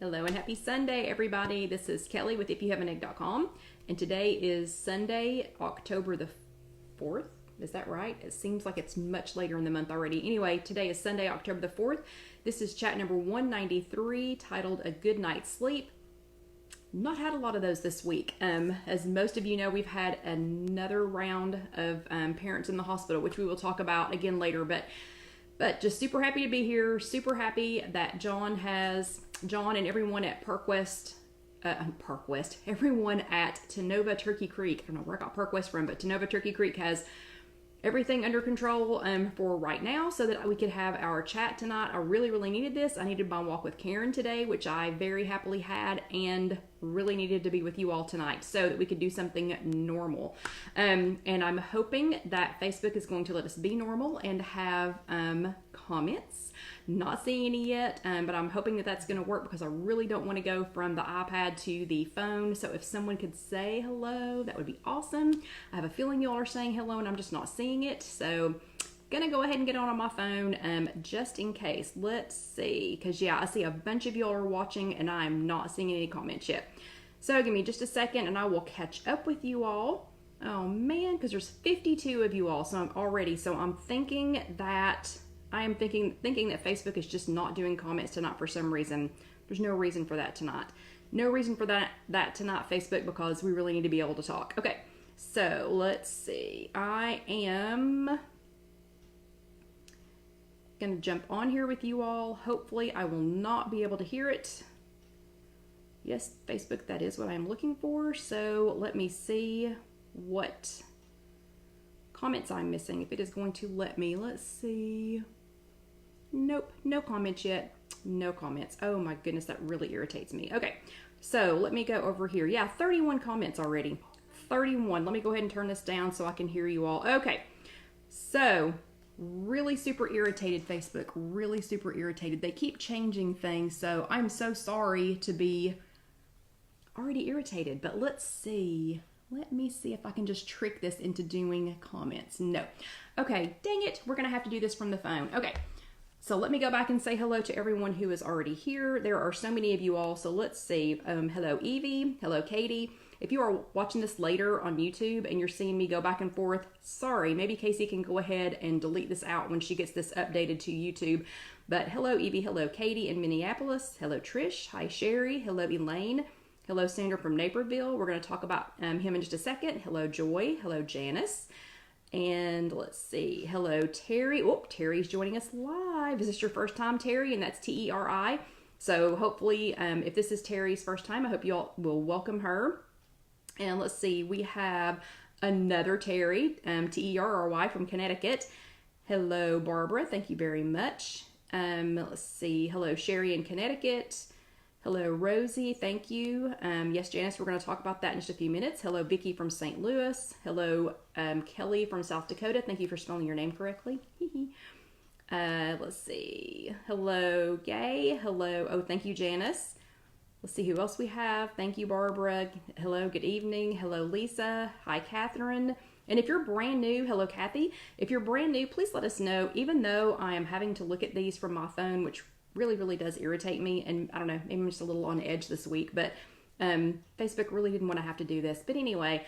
Hello and happy Sunday, everybody. This is Kelly with IfYouHaveAnEgg.com, and today is Sunday, October the 4th. Is that right? It seems like it's much later in the month already. Anyway, today is Sunday, October the 4th. This is chat number 193, titled A Good Night's Sleep. Not had a lot of those this week. As most of you know, we've had another round of parents in the hospital, which we will talk about again later, but just super happy to be here. Super happy that John and everyone at everyone at Tenova Turkey Creek, I don't know where I got Park West from, but Tenova Turkey Creek has everything under control for right now so that we could have our chat tonight. I really needed this. I needed my walk with Karen today, which I very happily had, and really needed to be with you all tonight so that we could do something normal. And I'm hoping that Facebook is going to let us be normal and have comments. Not seeing any yet, but I'm hoping that that's going to work because I really don't want to go from the iPad to the phone. So if someone could say hello, that would be awesome. I have a feeling y'all are saying hello and I'm just not seeing it. So gonna go ahead and get on my phone just in case. Let's see, because yeah, I see a bunch of y'all are watching and I'm not seeing any comments yet. So give me just a second and I will catch up with you all. Oh man, because there's 52 of you all, so I'm thinking that that Facebook is just not doing comments tonight for some reason. There's no reason for that tonight. No reason for that tonight, Facebook, because we really need to be able to talk. Okay, so let's see. I am going to jump on here with you all. Hopefully I will not be able to hear it. Yes, Facebook, that is what I'm looking for. So let me see what comments I'm missing. If it is going to let me, let's see. Nope, no comments yet. No comments. Oh my goodness, that really irritates me. Okay, so let me go over here. Yeah, 31 comments already. 31. Let me go ahead and turn this down so I can hear you all. Okay, so really super irritated, Facebook. Really super irritated. They keep changing things, so I'm so sorry to be already irritated, but let's see. Let me see if I can just trick this into doing comments. No. Okay, dang it. We're going to have to do this from the phone. Okay. So let me go back and say hello to everyone who is already here. There are so many of you all. So let's see. Hello, Evie. Hello, Katie. If you are watching this later on YouTube and you're seeing me go back and forth, sorry. Maybe Casey can go ahead and delete this out when she gets this updated to YouTube. But hello, Evie. Hello, Katie in Minneapolis. Hello, Trish. Hi, Sherry. Hello, Elaine. Hello, Sandra from Naperville. We're going to talk about him in just a second. Hello, Joy. Hello, Janice. And let's see. Hello, Terry. Oh, Terry's joining us live. Is this your first time, Terry? And that's T-E-R-I. So hopefully, if this is Terry's first time, I hope you all will welcome her. And let's see. We have another Terry, T-E-R-R-Y from Connecticut. Hello, Barbara. Thank you very much. Let's see. Hello, Sherry in Connecticut. Hello, Rosie. Thank you. Yes, Janice, we're going to talk about that in just a few minutes. Hello, Vicky from St. Louis. Hello, Kelly from South Dakota. Thank you for spelling your name correctly. Let's see. Hello, Gay. Hello. Oh, thank you, Janice. Let's see who else we have. Thank you, Barbara. Hello, good evening. Hello, Lisa. Hi, Catherine. And if you're brand new, hello, Kathy. If you're brand new, please let us know. Even though I am having to look at these from my phone, which really does irritate me, and I don't know, maybe I'm just a little on edge this week, but Facebook really didn't want to have to do this. But anyway,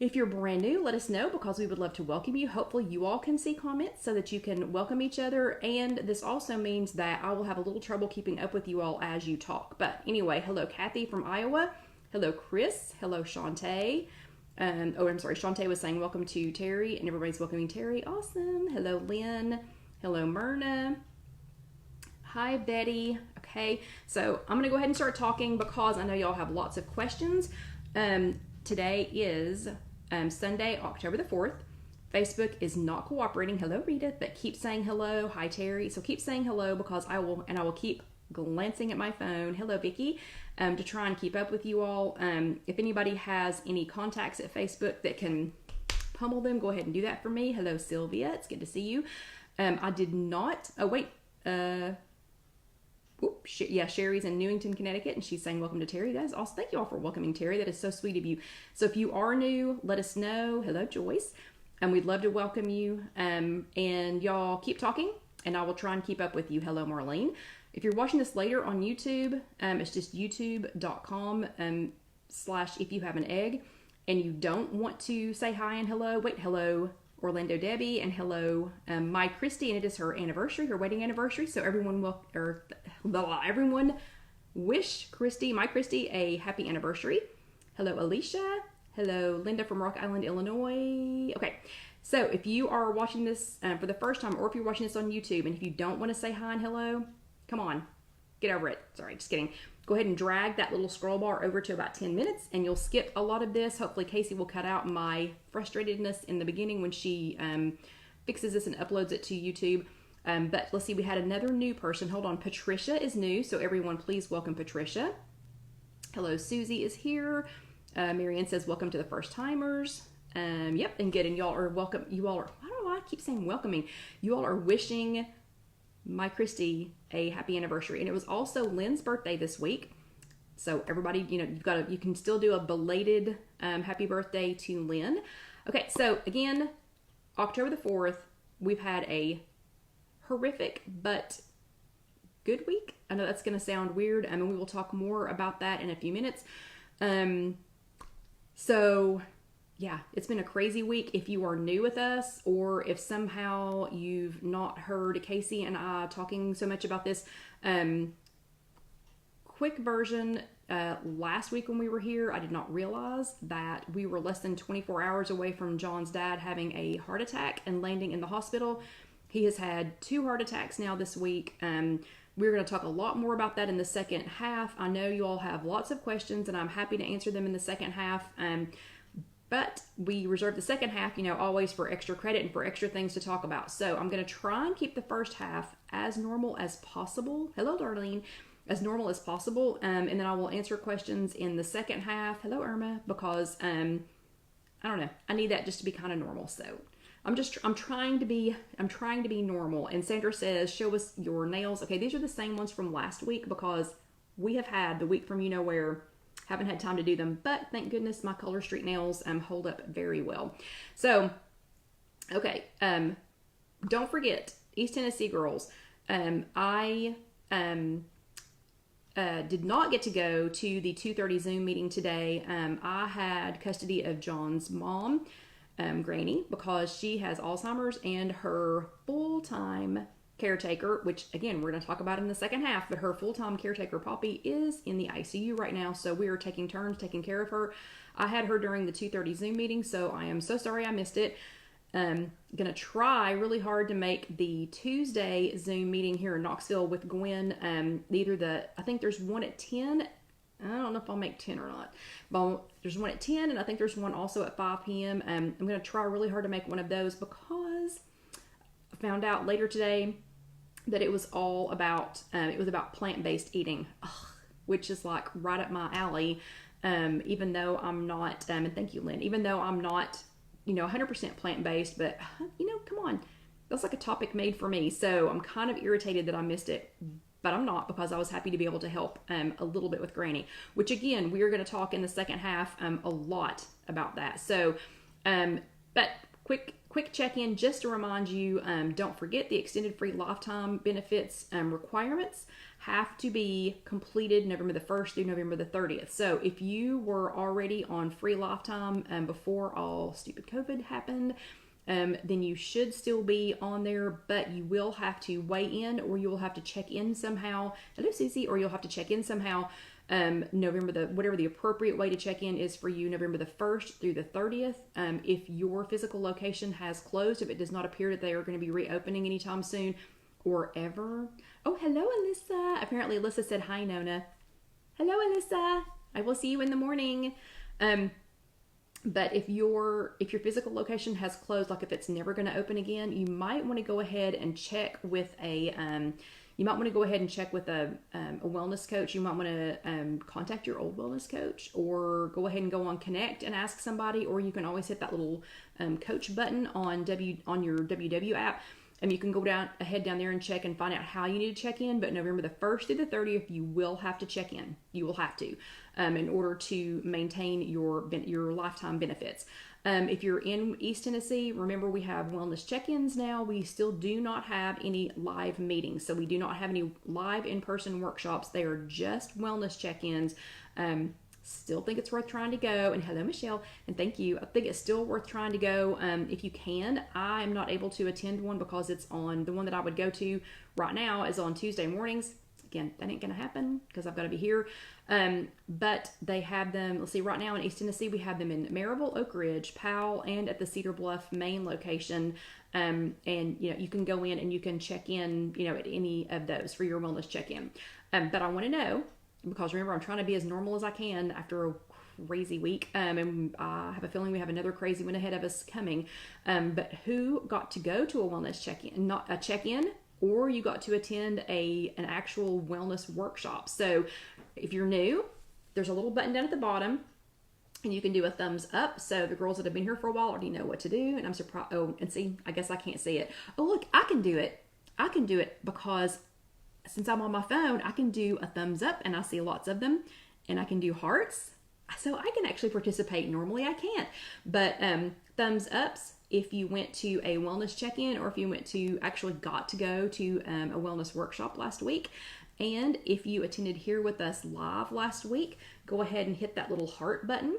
if you're brand new, let us know because we would love to welcome you. Hopefully you all can see comments so that you can welcome each other, and this also means that I will have a little trouble keeping up with you all as you talk. But anyway, hello, Kathy from Iowa. Hello, Chris. Hello, Shantae. I'm sorry, Shantae was saying welcome to Terry, and everybody's welcoming Terry. Awesome. Hello, Lynn. Hello, Myrna. Hi, Betty. Okay, so I'm going to go ahead and start talking because I know y'all have lots of questions. Today is Sunday, October the 4th. Facebook is not cooperating. Hello, Rita, but keep saying hello. Hi, Terry. So keep saying hello because I will keep glancing at my phone. Hello, Vicky, to try and keep up with you all. If anybody has any contacts at Facebook that can pummel them, go ahead and do that for me. Hello, Sylvia. It's good to see you. I did not. Oh, wait. Sherry's in Newington, Connecticut, and she's saying welcome to Terry. That is awesome. Thank you all for welcoming Terry. That is so sweet of you. So if you are new, let us know. Hello, Joyce. And we'd love to welcome you. And y'all keep talking, and I will try and keep up with you. Hello, Marlene. if you're watching this later on YouTube, it's just youtube.com /IfYouHaveAnEgg, and you don't want to say hi and hello, hello Orlando Debbie, and hello my Christy, and it is her anniversary, her wedding anniversary. So everyone wish my Christy, a happy anniversary. Hello Alicia. Hello Linda from Rock Island, Illinois. Okay, so if you are watching this for the first time, or if you're watching this on YouTube, and if you don't want to say hi and hello, come on, get over it. Sorry, just kidding. Go ahead and drag that little scroll bar over to about 10 minutes, and you'll skip a lot of this. Hopefully Casey will cut out my frustratedness in the beginning when she fixes this and uploads it to YouTube. But let's see, we had another new person. Hold on, Patricia is new, so everyone please welcome Patricia. Hello, Susie is here. Marianne says, welcome to the first timers. Yep, and good, and y'all are welcome. You all are, I don't know why I keep saying welcoming. You all are wishing my Christy a happy anniversary, and it was also Lynn's birthday this week. So everybody, you can still do a belated happy birthday to Lynn. Okay, so again, October the 4th, we've had a horrific but good week. I know that's going to sound weird, and we will talk more about that in a few minutes. So yeah, it's been a crazy week. If you are new with us, or if somehow you've not heard Casey and I talking so much about this, quick version, last week when we were here, I did not realize that we were less than 24 hours away from John's dad having a heart attack and landing in the hospital. He has had 2 heart attacks now this week. We're going to talk a lot more about that in the second half. I know you all have lots of questions, and I'm happy to answer them in the second half. But we reserve the second half, always for extra credit and for extra things to talk about. So I'm going to try and keep the first half as normal as possible. Hello, Darlene. As normal as possible. And then I will answer questions in the second half. Hello, Irma. Because, I don't know. I need that just to be kind of normal. So I'm trying to be normal. And Sandra says, show us your nails. Okay, these are the same ones from last week because we have had the week from where. Haven't had time to do them, but thank goodness my Color Street nails hold up very well. So, okay, don't forget, East Tennessee girls. I did not get to go to the 2:30 Zoom meeting today. I had custody of John's mom, Granny, because she has Alzheimer's, and her full-time caretaker, which again we're going to talk about in the second half, but her full-time caretaker Poppy is in the ICU right now, so we are taking turns taking care of her. I had her during the 2:30 Zoom meeting, so I am so sorry I missed it. Gonna try really hard to make the Tuesday Zoom meeting here in Knoxville with Gwen. I think there's one at 10. I don't know if I'll make 10 or not, but there's one at 10, and I think there's one also at 5 p.m. I'm gonna try really hard to make one of those because I found out later today that it was all about, plant-based eating, which is like right up my alley. Even though I'm not, and thank you, Lynn, even though I'm not, 100% plant-based, but come on, that's like a topic made for me. So I'm kind of irritated that I missed it, but I'm not, because I was happy to be able to help a little bit with Granny, which again, we are going to talk in the second half a lot about that. So, but quick check-in just to remind you, don't forget the extended free lifetime benefits requirements have to be completed November the 1st through November the 30th. So if you were already on free lifetime before all stupid COVID happened, then you should still be on there, but you will have to weigh in, or you will have to check in somehow. Hello, Susie. Or you'll have to check in somehow whatever the appropriate way to check in is for you, November the 1st through the 30th. If your physical location has closed, if it does not appear that they are going to be reopening anytime soon or ever. Oh, hello, Alyssa. Apparently Alyssa said, hi, Nona. Hello, Alyssa. I will see you in the morning. But if your physical location has closed, like if it's never going to open again, you might want to go ahead and check with a wellness coach. You might want to contact your old wellness coach, or go ahead and go on Connect and ask somebody, or you can always hit that little coach button on your WW app, and you can go down there and check and find out how you need to check in. But November the 1st through the 30th, you will have to check in. You will have to in order to maintain your lifetime benefits. If you're in East Tennessee, remember we have wellness check-ins now. We still do not have any live meetings. So we do not have any live in-person workshops. They are just wellness check-ins. Still think it's worth trying to go. And hello, Michelle, and thank you. I think it's still worth trying to go if you can. I am not able to attend one because it's on, the one that I would go to right now is on Tuesday mornings. Again, that ain't going to happen because I've got to be here. But they have them, let's see, right now in East Tennessee, we have them in Maryville, Oak Ridge, Powell, and at the Cedar Bluff main location. And, you can go in and you can check in, at any of those for your wellness check-in. But I want to know, because remember, I'm trying to be as normal as I can after a crazy week. And I have a feeling we have another crazy one ahead of us coming. But who got to go to a wellness check-in, not a check-in, or you got to attend an actual wellness workshop. So if you're new, there's a little button down at the bottom and you can do a thumbs up. So the girls that have been here for a while already know what to do. And I'm surprised. Oh, and see, I guess I can't see it. Oh, look, I can do it. I can do it because since I'm on my phone, I can do a thumbs up and I see lots of them, and I can do hearts. So I can actually participate. Normally I can't, but thumbs ups if you went to a wellness check-in, or if you actually got to go to a wellness workshop last week. And if you attended here with us live last week, go ahead and hit that little heart button.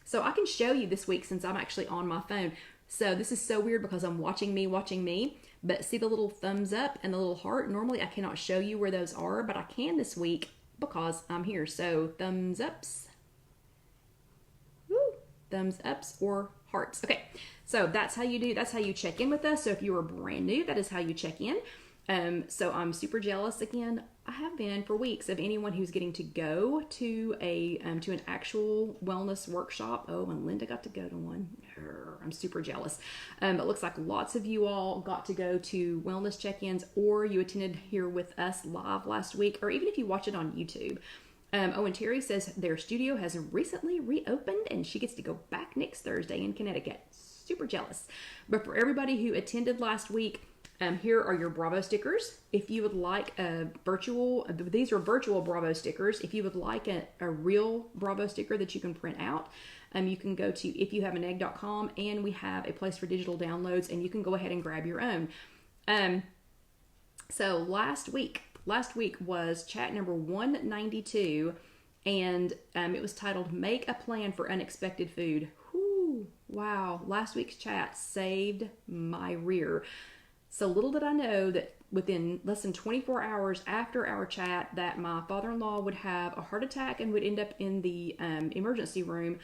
So I can show you this week since I'm actually on my phone. So this is so weird because I'm watching me, but see the little thumbs up and the little heart? Normally I cannot show you where those are, but I can this week because I'm here. So thumbs ups. Woo. Thumbs ups or hearts. Okay, so that's how you check in with us. So if you are brand new, that is how you check in. So I'm super jealous again. I have been for weeks of anyone who's getting to go to an actual wellness workshop. Oh, and Linda got to go to one. I'm super jealous. It looks like lots of you all got to go to wellness check-ins, or you attended here with us live last week, or even if you watch it on YouTube. And Terry says their studio has recently reopened and she gets to go back next Thursday in Connecticut. Super jealous. But for everybody who attended last week, here are your Bravo stickers. If you would like these are virtual Bravo stickers. If you would like a real Bravo sticker that you can print out, you can go to IfYouHaveAnEgg.com, and we have a place for digital downloads, and you can go ahead and grab your own. So last week was chat number 192, and it was titled "Make a Plan for Unexpected Food." Whew, wow, last week's chat saved my rear. So little did I know that within less than 24 hours after our chat that my father-in-law would have a heart attack and would end up in the emergency room.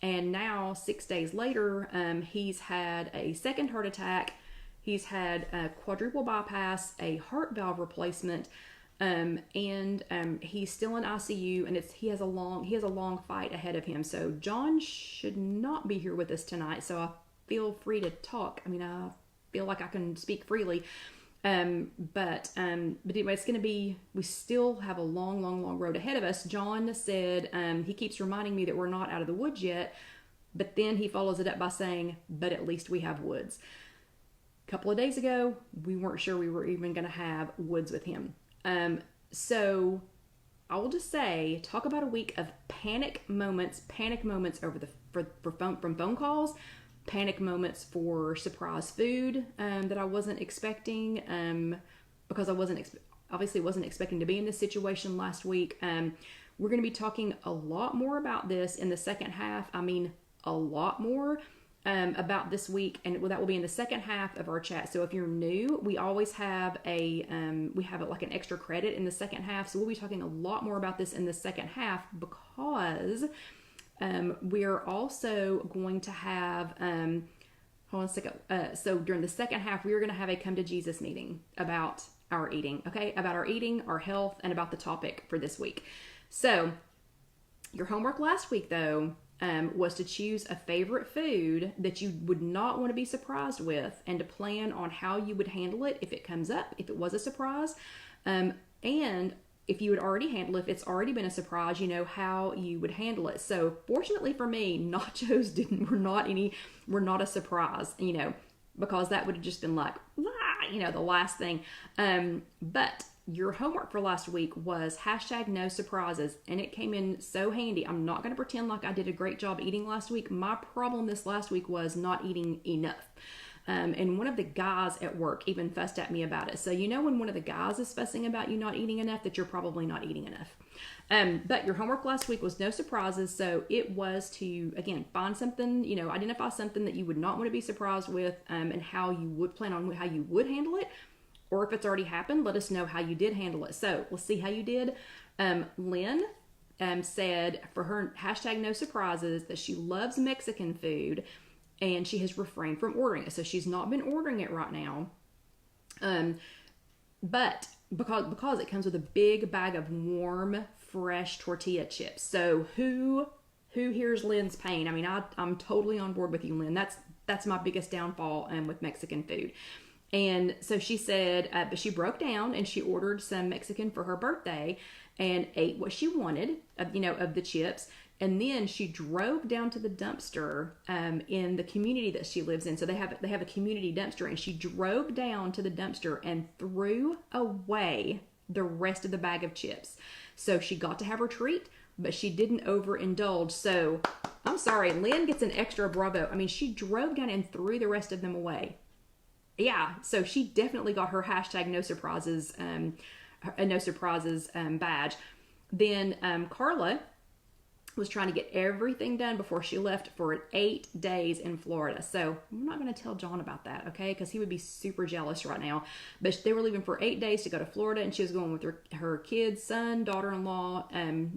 And now 6 days later, he's had a second heart attack. He's had a quadruple bypass, a heart valve replacement, and he's still in ICU, and he has a long fight ahead of him. So John should not be here with us tonight. So I feel free to talk. I mean, I feel like I can speak freely. But anyway, it's going to be, we still have a long road ahead of us. John said, he keeps reminding me that we're not out of the woods yet, but then he follows it up by saying, but at least we have woods. A couple of days ago, we weren't sure we were even going to have woods with him. So I will just say, talk about a week of panic moments from phone calls, panic moments for surprise food that I wasn't expecting, because I obviously wasn't expecting to be in this situation last week. We're going to be talking a lot more about this in the second half. I mean, a lot more about this week, and that will be in the second half of our chat. So if you're new, we always have like an extra credit in the second half. So we'll be talking a lot more about this in the second half, because we're also going to have, hold on a second. So during the second half, we are going to have a come to Jesus meeting about our eating, okay? About our eating, our health, and about the topic for this week. So your homework last week, though, was to choose a favorite food that you would not want to be surprised with, and to plan on how you would handle it if it comes up, if it was a surprise. And if you would already handle it, if it's already been a surprise, you know how you would handle it. So fortunately for me, nachos were not a surprise, because that would have just been like, the last thing. But your homework for last week was hashtag no surprises, and it came in so handy. I'm not going to pretend like I did a great job eating last week. My problem this last week was not eating enough. And one of the guys at work even fussed at me about it. So you know when one of the guys is fussing about you not eating enough, that you're probably not eating enough. But your homework last week was no surprises. So it was to, again, find something, identify something that you would not want to be surprised with, and how you would plan on how you would handle it. Or if it's already happened, let us know how you did handle it. So let's see how you did. Lynn said for her hashtag no surprises that she loves Mexican food, and she has refrained from ordering it. So she's not been ordering it right now. But because it comes with a big bag of warm, fresh tortilla chips. So who hears Lynn's pain? I mean, I'm totally on board with you, Lynn. That's my biggest downfall with Mexican food. And so she said, but she broke down and she ordered some Mexican for her birthday and ate what she wanted, of the chips. And then she drove down to the dumpster in the community that she lives in. So they have a community dumpster, and she drove down to the dumpster and threw away the rest of the bag of chips. So she got to have her treat, but she didn't overindulge. So I'm sorry, Lynn gets an extra bravo. I mean, she drove down and threw the rest of them away. Yeah, so she definitely got her hashtag no surprises badge. Then Carla was trying to get everything done before she left for 8 days in Florida. So I'm not going to tell John about that, okay? Because he would be super jealous right now. But they were leaving for 8 days to go to Florida, and she was going with her kids, son, daughter-in-law,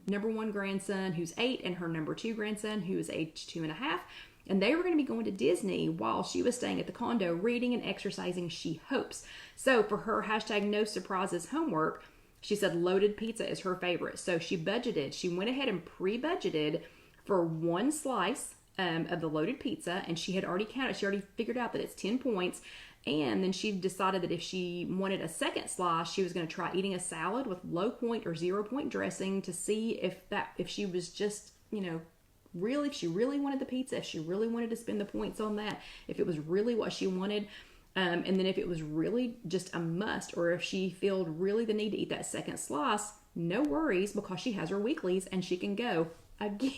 number 1 grandson, who's 8, and her number 2 grandson, who is age 2.5. And they were going to be going to Disney while she was staying at the condo, reading and exercising, she hopes. So for her hashtag no surprises homework, she said loaded pizza is her favorite. So she budgeted. She went ahead and pre-budgeted for 1 slice of the loaded pizza. And she had already counted. She already figured out that it's 10 points. And then she decided that if she wanted a second slice, she was going to try eating a salad with low point or 0 point dressing to see if she was just, if she really wanted the pizza, if she really wanted to spend the points on that, if it was really what she wanted. And then if it was really just a must, or if she felt really the need to eat that second slice, no worries, because she has her weeklies and she can go again.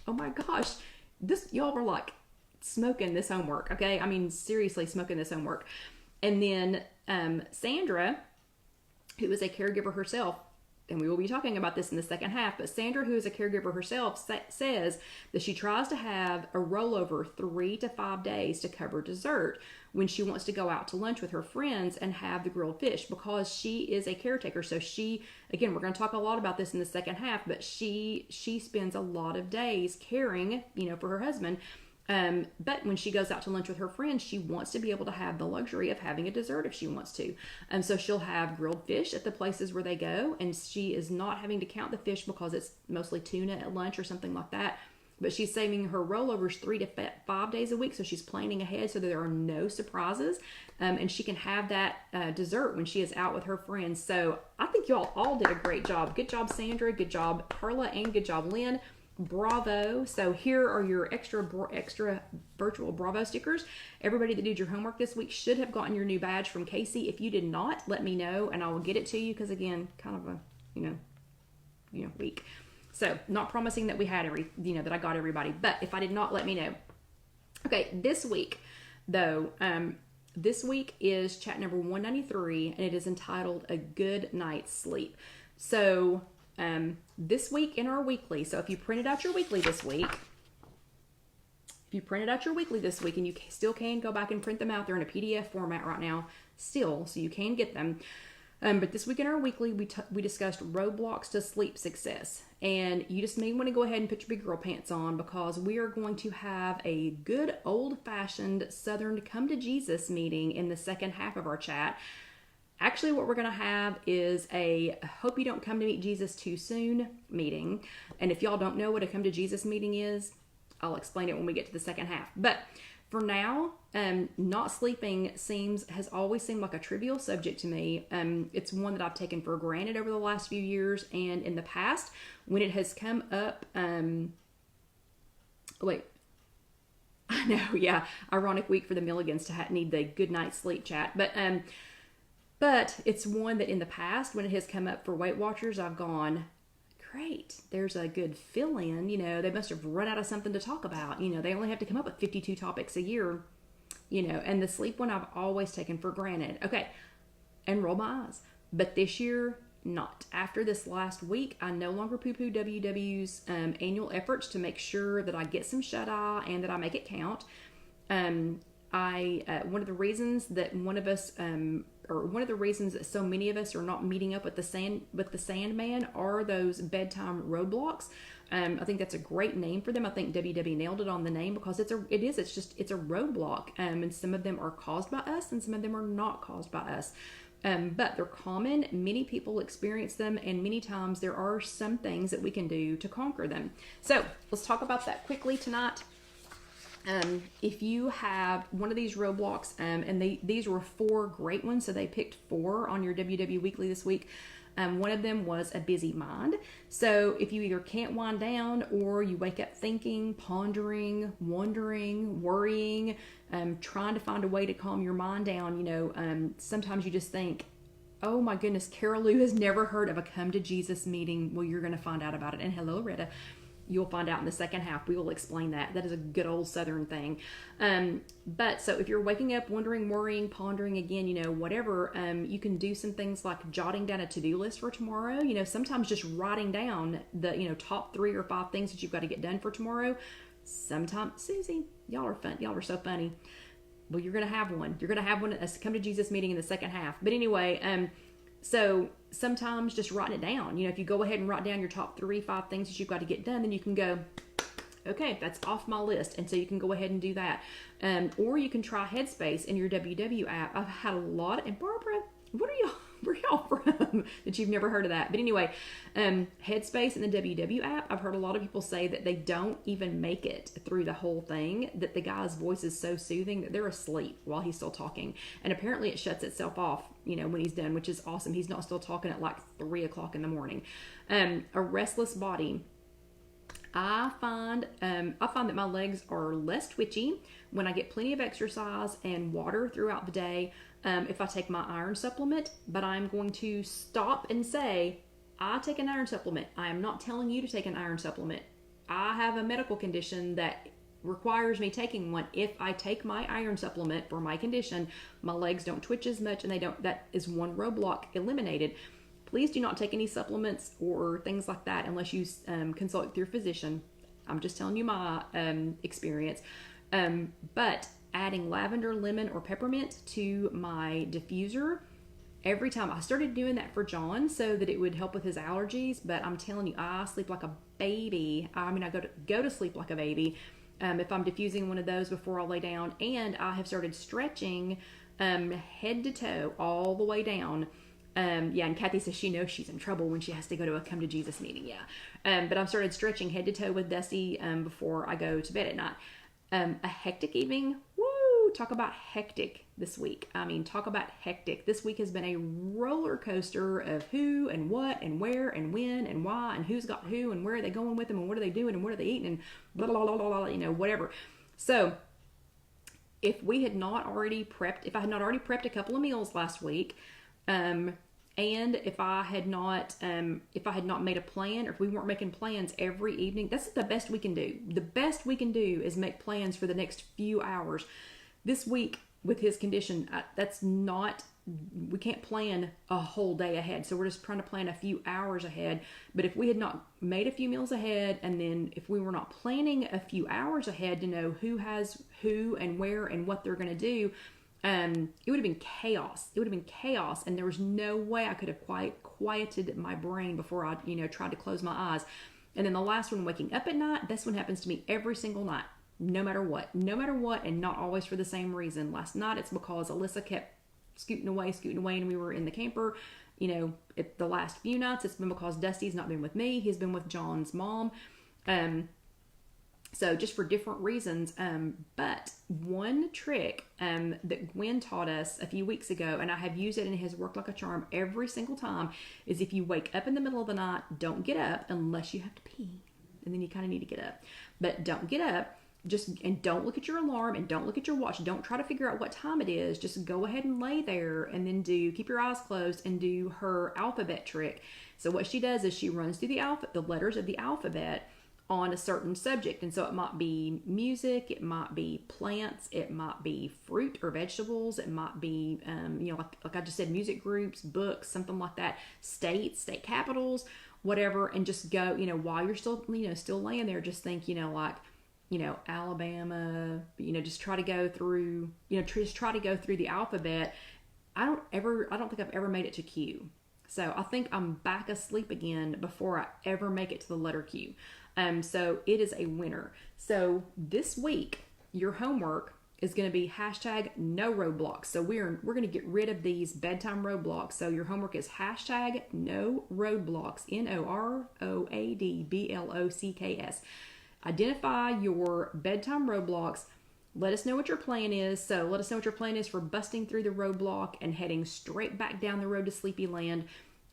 Oh my gosh, y'all were like smoking this homework, okay? I mean, seriously, smoking this homework. And then Sandra, who is a caregiver herself, and we will be talking about this in the second half, but Sandra, who is a caregiver herself, says that she tries to have a rollover 3 to 5 days to cover dessert when she wants to go out to lunch with her friends and have the grilled fish, because she is a caretaker. So she, again, we're going to talk a lot about this in the second half, but she spends a lot of days caring, for her husband. But when she goes out to lunch with her friends, she wants to be able to have the luxury of having a dessert if she wants to. So she'll have grilled fish at the places where they go, and she is not having to count the fish because it's mostly tuna at lunch or something like that. But she's saving her rollovers 3 to 5 days a week, so she's planning ahead so that there are no surprises, and she can have that dessert when she is out with her friends. So I think y'all all did a great job. Good job, Sandra. Good job, Carla, and good job, Lynn. Bravo. So here are your extra virtual Bravo stickers. Everybody that did your homework this week should have gotten your new badge from Casey. If you did not, let me know and I will get it to you, because again, kind of a week. So not promising that we had that I got everybody, but if I did not, let me know. Okay, this week though, this week is chat number 193, and it is entitled A Good Night's Sleep. So this week in our weekly, so if you printed out your weekly this week, and you still can go back and print them out, they're in a PDF format right now still, so you can get them. But this week in our weekly, we discussed roadblocks to sleep success. And you just may want to go ahead and put your big girl pants on, because we are going to have a good old-fashioned Southern come to Jesus meeting in the second half of our chat. Actually, what we're going to have is a hope you don't come to meet Jesus too soon meeting. And if y'all don't know what a come to Jesus meeting is, I'll explain it when we get to the second half. But for now, not sleeping has always seemed like a trivial subject to me. It's one that I've taken for granted over the last few years, and in the past, when it has come up, I know, yeah, ironic week for the Milligans to need the good night sleep chat, but But it's one that in the past, when it has come up for Weight Watchers, I've gone, great, there's a good fill-in. They must have run out of something to talk about. They only have to come up with 52 topics a year, and the sleep one I've always taken for granted. Okay, and roll my eyes. But this year, not. After this last week, I no longer poo-poo WW's annual efforts to make sure that I get some shut-eye and that I make it count. One of the reasons that so many of us are not meeting up with the Sandman are those bedtime roadblocks. I think that's a great name for them. I think WW nailed it on the name, because it's a roadblock. And some of them are caused by us and some of them are not caused by us. But they're common. Many people experience them, and many times there are some things that we can do to conquer them. So let's talk about that quickly tonight. If you have one of these roadblocks, and these were 4 great ones, so they picked 4 on your WW Weekly this week. One of them was a busy mind. So if you either can't wind down, or you wake up thinking, pondering, wondering, worrying, trying to find a way to calm your mind down, sometimes you just think, oh my goodness, Carol Lou has never heard of a Come to Jesus meeting. Well, you're going to find out about it. And hello, Retta. You'll find out in the second half. We will explain that. That is a good old Southern thing. But so if you're waking up wondering, worrying, pondering again, whatever, you can do some things like jotting down a to-do list for tomorrow. Sometimes just writing down the, top 3 or 5 things that you've got to get done for tomorrow. Sometimes, Susie, y'all are fun. Y'all are so funny. Well, you're going to have one. You're going to have one at a Come to Jesus meeting in the second half. But anyway, so sometimes just writing it down. If you go ahead and write down your top 3, 5 things that you've got to get done, then you can go, okay, that's off my list. And so you can go ahead and do that. Or you can try Headspace in your WW app. I've had a lot, and Barbara, where y'all from that you've never heard of that? But anyway, Headspace and the WW app, I've heard a lot of people say that they don't even make it through the whole thing, that the guy's voice is so soothing that they're asleep while he's still talking. And apparently it shuts itself off, when he's done, which is awesome. He's not still talking at like 3 o'clock in the morning. A restless body. I find that my legs are less twitchy when I get plenty of exercise and water throughout the day. If I take my iron supplement, but I'm going to stop and say, I take an iron supplement. I am not telling you to take an iron supplement. I have a medical condition that requires me taking one. If I take my iron supplement for my condition, my legs don't twitch as much, and that is one roadblock eliminated. Please do not take any supplements or things like that unless you consult with your physician. I'm just telling you my experience. But adding lavender, lemon, or peppermint to my diffuser every time. I started doing that for John so that it would help with his allergies, but I'm telling you, I sleep like a baby. I go to sleep like a baby if I'm diffusing one of those before I lay down. And I have started stretching head to toe all the way down. And Kathy says she knows she's in trouble when she has to go to a Come to Jesus meeting. But I've started stretching head to toe with Dusty before I go to bed at night. A hectic evening. Woo! Talk about hectic this week. Talk about hectic. This week has been a roller coaster of who and what and where and when and why and who's got who and where are they going with them and what are they doing and what are they eating and blah, blah, blah, blah, blah, whatever. So if I had not already prepped a couple of meals last week, and if I had not made a plan, or if we weren't making plans every evening, that's the best we can do. The best we can do is make plans for the next few hours. This week with his condition, we can't plan a whole day ahead. So we're just trying to plan a few hours ahead. But if we had not made a few meals ahead, and then if we were not planning a few hours ahead to know who has who and where and what they're going to do, it would have been chaos. It would have been chaos, and there was no way I could have quieted my brain before I, tried to close my eyes. And then the last one, waking up at night, this one happens to me every single night, no matter what, and not always for the same reason. Last night, it's because Alyssa kept scooting away, and we were in the camper. The last few nights, it's been because Dusty's not been with me. He's been with John's mom. So just for different reasons. But one trick that Gwen taught us a few weeks ago, and I have used it and it has worked like a charm every single time, is if you wake up in the middle of the night, don't get up unless you have to pee. And then you kind of need to get up. But don't get up. and don't look at your alarm and don't look at your watch. Don't try to figure out what time it is. Just go ahead and lay there and then keep your eyes closed and do her alphabet trick. So what she does is she runs through the letters of the alphabet on a certain subject. And so it might be music, it might be plants, it might be fruit or vegetables, it might be, like I just said, music groups, books, something like that, states, state capitals, whatever. And just go, while you're still, still laying there, just think, Alabama, just try to go through, the alphabet. I don't think I've ever made it to Q. So I think I'm back asleep again before I ever make it to the letter Q. So it is a winner. So this week, your homework is going to be #no roadblocks. So we're going to get rid of these bedtime roadblocks. So your homework is #no roadblocks, NOROADBLOCKS. Identify your bedtime roadblocks. Let us know what your plan is. So let us know what your plan is for busting through the roadblock and heading straight back down the road to Sleepyland.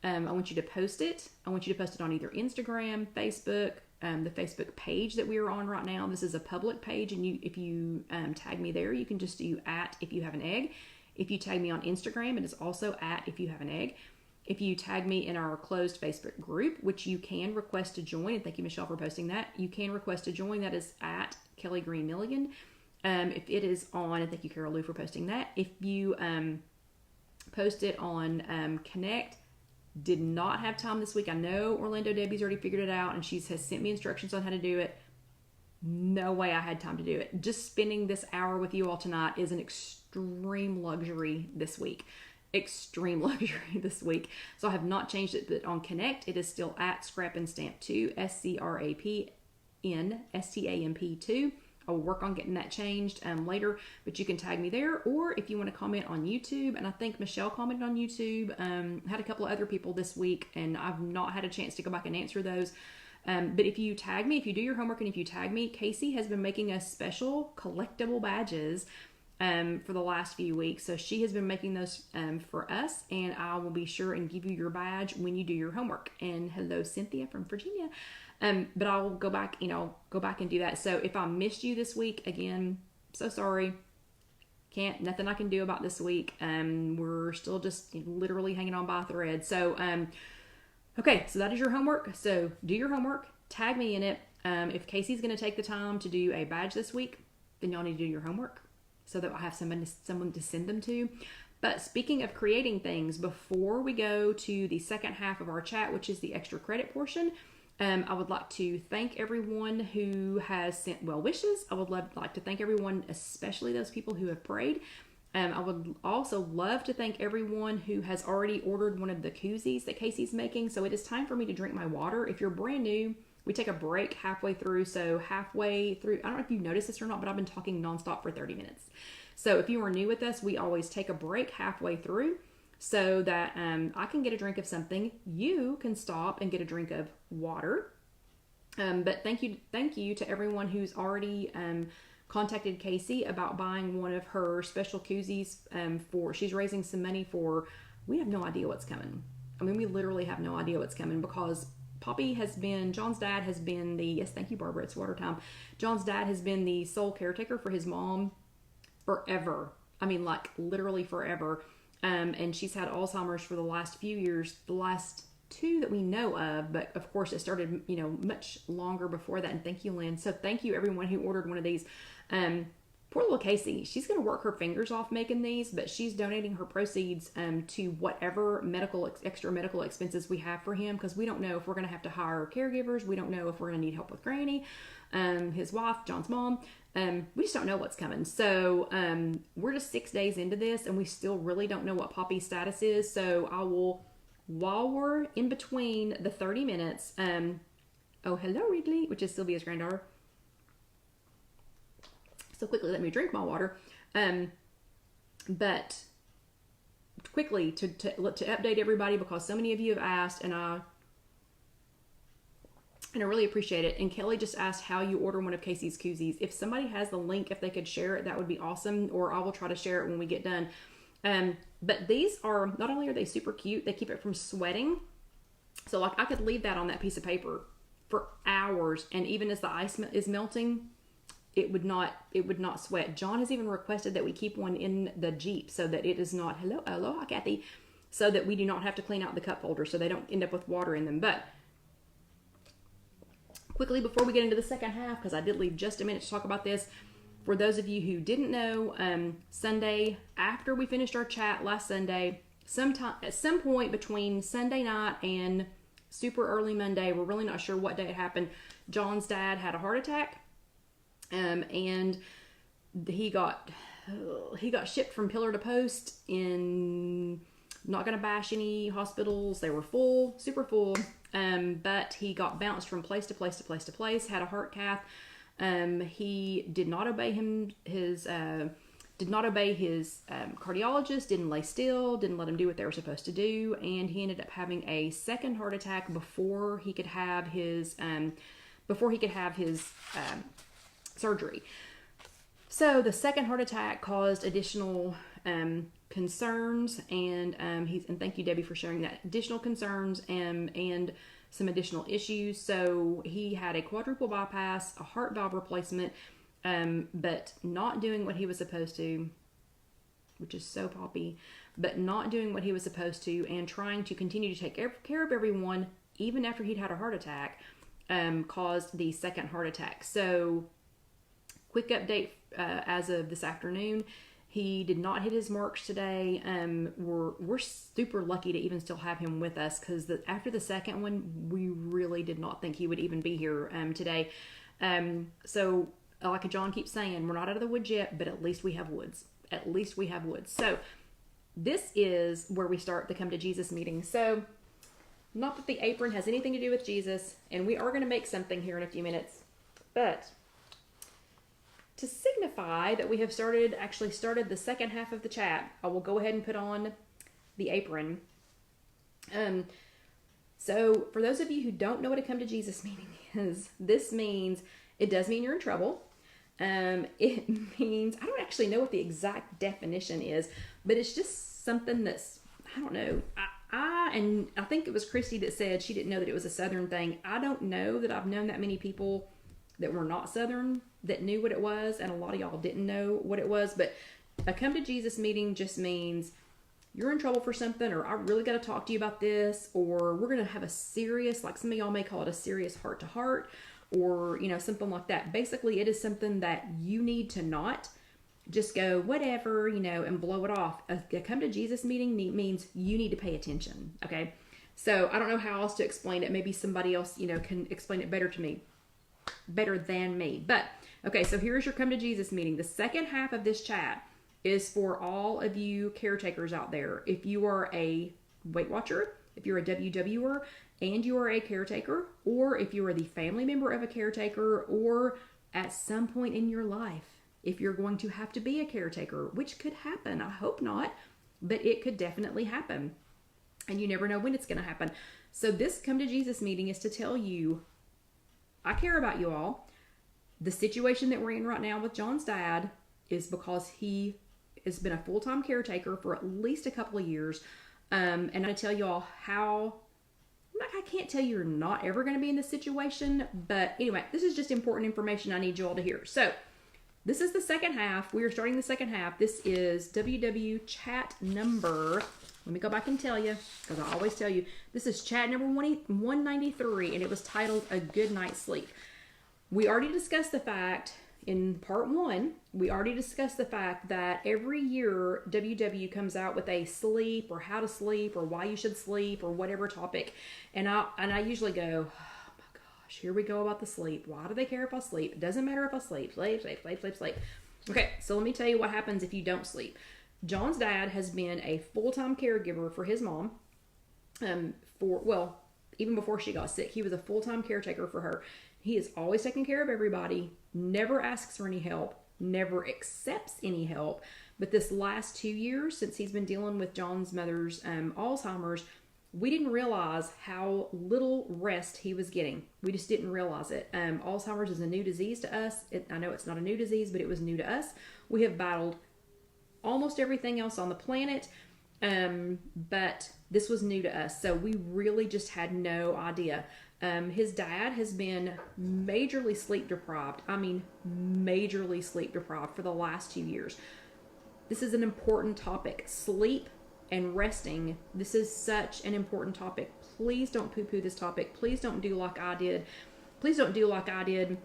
I want you to post it. I want you to post it on either Instagram, Facebook, the Facebook page that we are on right now. This is a public page, and if you tag me there, you can just do @IfYouHaveAnEgg. If you tag me on Instagram, it is also @IfYouHaveAnEgg. If you tag me in our closed Facebook group, which you can request to join, and thank you, Michelle, for posting that. You can request to join. That is @KellyGreenMilligan. If it is on, and thank you, Carol Lou, for posting that. If you post it on Connect, did not have time this week. I know Orlando Debbie's already figured it out, and she has sent me instructions on how to do it. No way I had time to do it. Just spending this hour with you all tonight is an extreme luxury this week. Extreme luxury this week. So I have not changed it, but on Connect, it is still @ScrapandStamp2, SCRAPNSTAMP2. I will work on getting that changed later, but you can tag me there, or if you want to comment on YouTube, and I think Michelle commented on YouTube, had a couple of other people this week, and I've not had a chance to go back and answer those. But if you tag me, if you do your homework and if you tag me, Casey has been making us special collectible badges for the last few weeks. So she has been making those for us, and I will be sure and give you your badge when you do your homework. And hello, Cynthia from Virginia. But I'll go back and do that. So if I missed you this week, again, so sorry. Nothing I can do about this week. We're still just literally hanging on by a thread. So, okay, so that is your homework. So do your homework, tag me in it. If Casey's going to take the time to do a badge this week, then y'all need to do your homework so that I have someone to send them to. But speaking of creating things, before we go to the second half of our chat, which is the extra credit portion, I would like to thank everyone who has sent well wishes. I would like to thank everyone, especially those people who have prayed. I would also love to thank everyone who has already ordered one of the Koozies that Casey's making. So it is time for me to drink my water. If you're brand new, we take a break halfway through. So halfway through, I don't know if you've noticed this or not, but I've been talking nonstop for 30 minutes. So if you are new with us, we always take a break halfway through so that I can get a drink of something. You can stop and get a drink of water. But thank you to everyone who's already contacted Casey about buying one of her special Koozies she's raising some money for, we have no idea what's coming. I mean, we literally have no idea what's coming because John's dad has been yes, thank you, Barbara, it's water time. John's dad has been the sole caretaker for his mom forever. I mean, like literally forever. And she's had Alzheimer's for the last few years, the last 2 that we know of, but of course it started, much longer before that. And thank you, Lynn. So thank you everyone who ordered one of these. Poor little Casey, she's going to work her fingers off making these, but she's donating her proceeds to whatever extra medical expenses we have for him, because we don't know if we're going to have to hire caregivers. We don't know if we're going to need help with Granny, his wife, John's mom. We just don't know what's coming. So we're just 6 days into this, and we still really don't know what Poppy's status is. So I will, while we're in between the 30 minutes, oh, hello, Ridley, which is Sylvia's granddaughter. So quickly, let me drink my water. But quickly to update everybody, because so many of you have asked, and I really appreciate it. And Kelly just asked how you order one of Casey's Koozies. If somebody has the link, if they could share it, that would be awesome. Or I will try to share it when we get done. But these are, not only are they super cute, they keep it from sweating. So like I could leave that on that piece of paper for hours. And even as the ice is melting, it would not sweat. John has even requested that we keep one in the Jeep so that it is not, aloha Kathy, so that we do not have to clean out the cup holders so they don't end up with water in them. But quickly, before we get into the second half, because I did leave just a minute to talk about this, for those of you who didn't know, Sunday, after we finished our chat last Sunday, at some point between Sunday night and super early Monday, we're really not sure what day it happened, John's dad had a heart attack, and he got shipped from pillar to post in, not going to bash any hospitals, they were full, super full, but he got bounced from place to place to place to place, had a heart cath. He did not obey his cardiologist, didn't lay still, didn't let him do what they were supposed to do, and he ended up having a second heart attack before he could have his surgery. So the second heart attack caused additional concerns, and thank you, Debbie, for sharing that. Additional concerns and some additional issues. So he had a quadruple bypass, a heart valve replacement, but not doing what he was supposed to, which is so poppy, but not doing what he was supposed to, and trying to continue to take care of everyone even after he'd had a heart attack, caused the second heart attack. So quick update, as of this afternoon, he did not hit his marks today. We're super lucky to even still have him with us, because after the second one, we really did not think he would even be here today. So like John keeps saying, we're not out of the woods yet, but at least we have woods. At least we have woods. So this is where we start the Come to Jesus meeting. So not that the apron has anything to do with Jesus, and we are going to make something here in a few minutes, but to signify that we have actually started the second half of the chat, I will go ahead and put on the apron. So for those of you who don't know what a Come to Jesus meeting is, it does mean you're in trouble. It means, I don't actually know what the exact definition is, but it's just something that's, I don't know. And I think it was Christy that said she didn't know that it was a Southern thing. I don't know that I've known that many people that were not Southern that knew what it was, and a lot of y'all didn't know what it was. But a Come to Jesus meeting just means you're in trouble for something, or I really got to talk to you about this, or we're going to have a serious, like some of y'all may call it a serious heart to heart, or something like that. Basically, it is something that you need to not just go whatever, and blow it off. A Come to Jesus meeting means you need to pay attention. Okay, so I don't know how else to explain it. Maybe somebody else can explain it better than me. But okay, so here's your Come to Jesus meeting. The second half of this chat is for all of you caretakers out there. If you are a Weight Watcher, if you're a WWer, and you are a caretaker, or if you are the family member of a caretaker, or at some point in your life, if you're going to have to be a caretaker, which could happen. I hope not, but it could definitely happen. And you never know when it's going to happen. So this Come to Jesus meeting is to tell you, I care about you all. The situation that we're in right now with John's dad is because he has been a full-time caretaker for at least a couple of years. And I tell you all how, I can't tell you you're not ever going to be in this situation, but anyway, this is just important information I need you all to hear. So this is the second half. We are starting the second half. This is WW chat number, let me go back and tell you, because I always tell you, this is chat number 193, and it was titled A Good Night's Sleep. We already discussed the fact in part 1, that every year WW comes out with a sleep or how to sleep or why you should sleep or whatever topic. And I usually go, oh my gosh, here we go about the sleep. Why do they care if I sleep? It doesn't matter if I sleep. Sleep. Okay, so let me tell you what happens if you don't sleep. John's dad has been a full-time caregiver for his mom even before she got sick. He was a full-time caretaker for her. He is always taking care of everybody, never asks for any help, never accepts any help. But this last 2 years, since he's been dealing with John's mother's Alzheimer's, we didn't realize how little rest he was getting. We just didn't realize it. Alzheimer's is a new disease to us. I know it's not a new disease, but it was new to us. We have battled almost everything else on the planet, but this was new to us. So we really just had no idea. His dad has been majorly sleep deprived. I mean, majorly sleep deprived for the last 2 years. This is an important topic. Sleep and resting. This is such an important topic. Please don't poo-poo this topic. Please don't do like I did. Please don't do like I did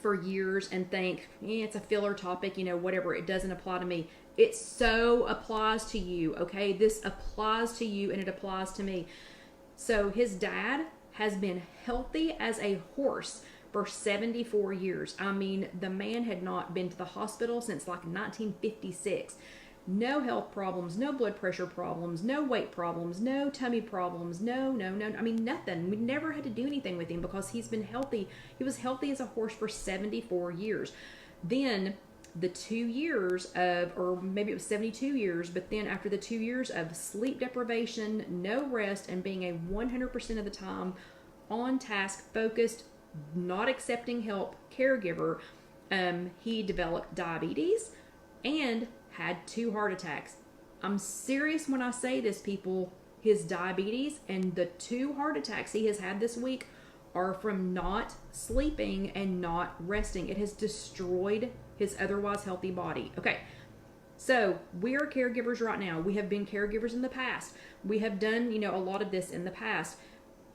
for years and think, it's a filler topic, whatever. It doesn't apply to me. It so applies to you, okay? This applies to you and it applies to me. So his dad has been healthy as a horse for 74 years. I mean, the man had not been to the hospital since like 1956. No health problems, no blood pressure problems, no weight problems, no tummy problems, no. I mean, nothing. We never had to do anything with him because he's been healthy. He was healthy as a horse for 74 years. Then the 2 years of, or maybe it was 72 years, but then after the 2 years of sleep deprivation, no rest, and being a 100% of the time on task, focused, not accepting help caregiver, he developed diabetes and had 2 heart attacks. I'm serious when I say this, people. His diabetes and the 2 heart attacks he has had this week are from not sleeping and not resting. It has destroyed his otherwise healthy body. Okay, so we are caregivers right now. We have been caregivers in the past. We have done, a lot of this in the past.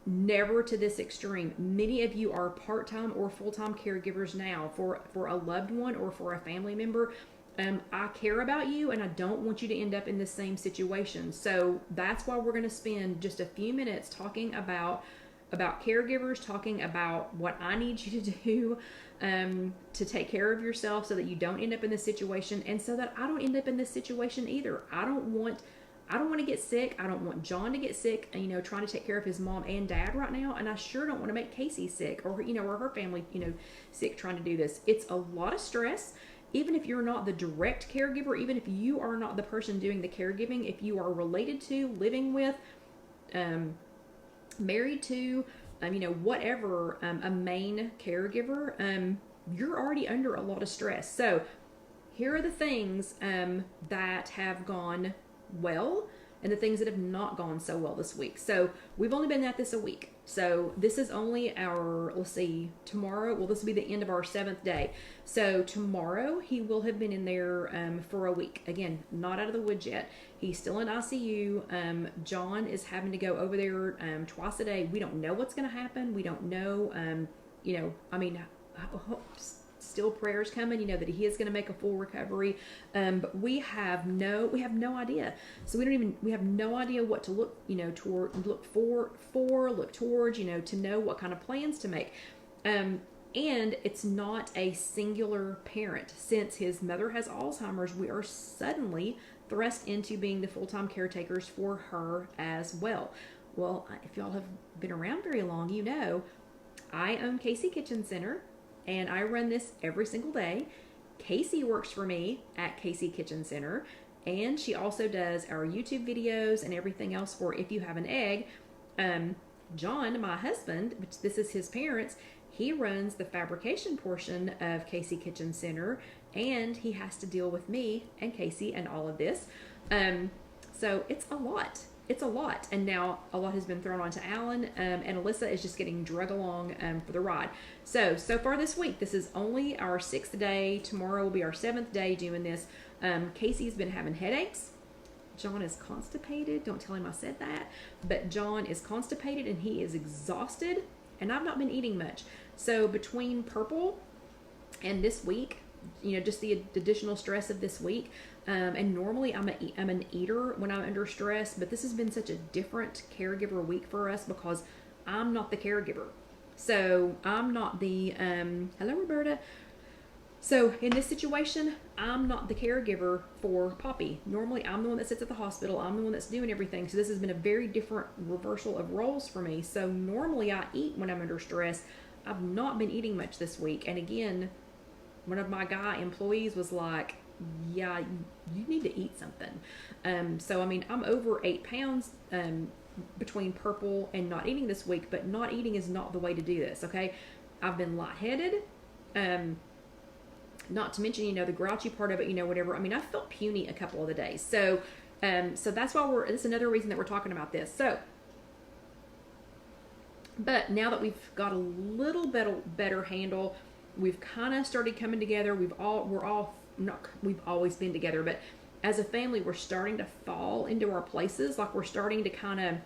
Never to this extreme. Many of you are part-time or full-time caregivers now for a loved one or for a family member. I care about you and I don't want you to end up in the same situation. So that's why we're going to spend just a few minutes talking about caregivers, talking about what I need you to do to take care of yourself so that you don't end up in this situation, and so that I don't end up in this situation either. I don't want to get sick. I don't want John to get sick, trying to take care of his mom and dad right now. And I sure don't want to make Casey sick or her family, sick trying to do this. It's a lot of stress. Even if you're not the direct caregiver, even if you are not the person doing the caregiving, if you are related to, living with, married to, whatever, a main caregiver, you're already under a lot of stress. So here are the things that have gone well and the things that have not gone so well this week. So we've only been at this a week. So this is only our, tomorrow, this will be the end of our 7th day. So tomorrow he will have been in there for a week. Again, not out of the woods yet. He's still in ICU. John is having to go over there twice a day. We don't know what's going to happen. We don't know, still prayers coming, that he is going to make a full recovery. But we have no idea. So we have no idea what to look, look towards, to know what kind of plans to make. And it's not a singular parent. Since his mother has Alzheimer's, we are suddenly thrust into being the full-time caretakers for her as well. Well, if y'all have been around very long, I own Casey Kitchen Center. And I run this every single day. Casey works for me at Casey Kitchen Center. And she also does our YouTube videos and everything else for If You Have an Egg. John, my husband, which this is his parents, he runs the fabrication portion of Casey Kitchen Center. And he has to deal with me and Casey and all of this. So it's a lot. It's a lot. And now a lot has been thrown onto Alan, and Alyssa is just getting drug along for the ride. So far this week, this is only our 6th day. Tomorrow will be our 7th day doing this. Casey's been having headaches. John is constipated. Don't tell him I said that. But John is constipated and he is exhausted. And I've not been eating much. So between Purple and this week, just the additional stress of this week. And normally I'm an eater when I'm under stress, but this has been such a different caregiver week for us because I'm not the caregiver. So I'm not the, hello Roberta. So in this situation, I'm not the caregiver for Poppy. Normally I'm the one that sits at the hospital. I'm the one that's doing everything. So this has been a very different reversal of roles for me. So normally I eat when I'm under stress. I've not been eating much this week. And again, one of my guy employees was like, yeah, you need to eat something. So, I'm over 8 pounds between Purple and not eating this week, but not eating is not the way to do this, okay? I've been lightheaded. Not to mention, the grouchy part of it, whatever. I felt puny a couple of the days. So that's why that's another reason that we're talking about this. So But now that we've got a little bit better handle, we've kind of started coming together. We've always been together, but as a family, we're starting to fall into our places. Like we're starting to kind of,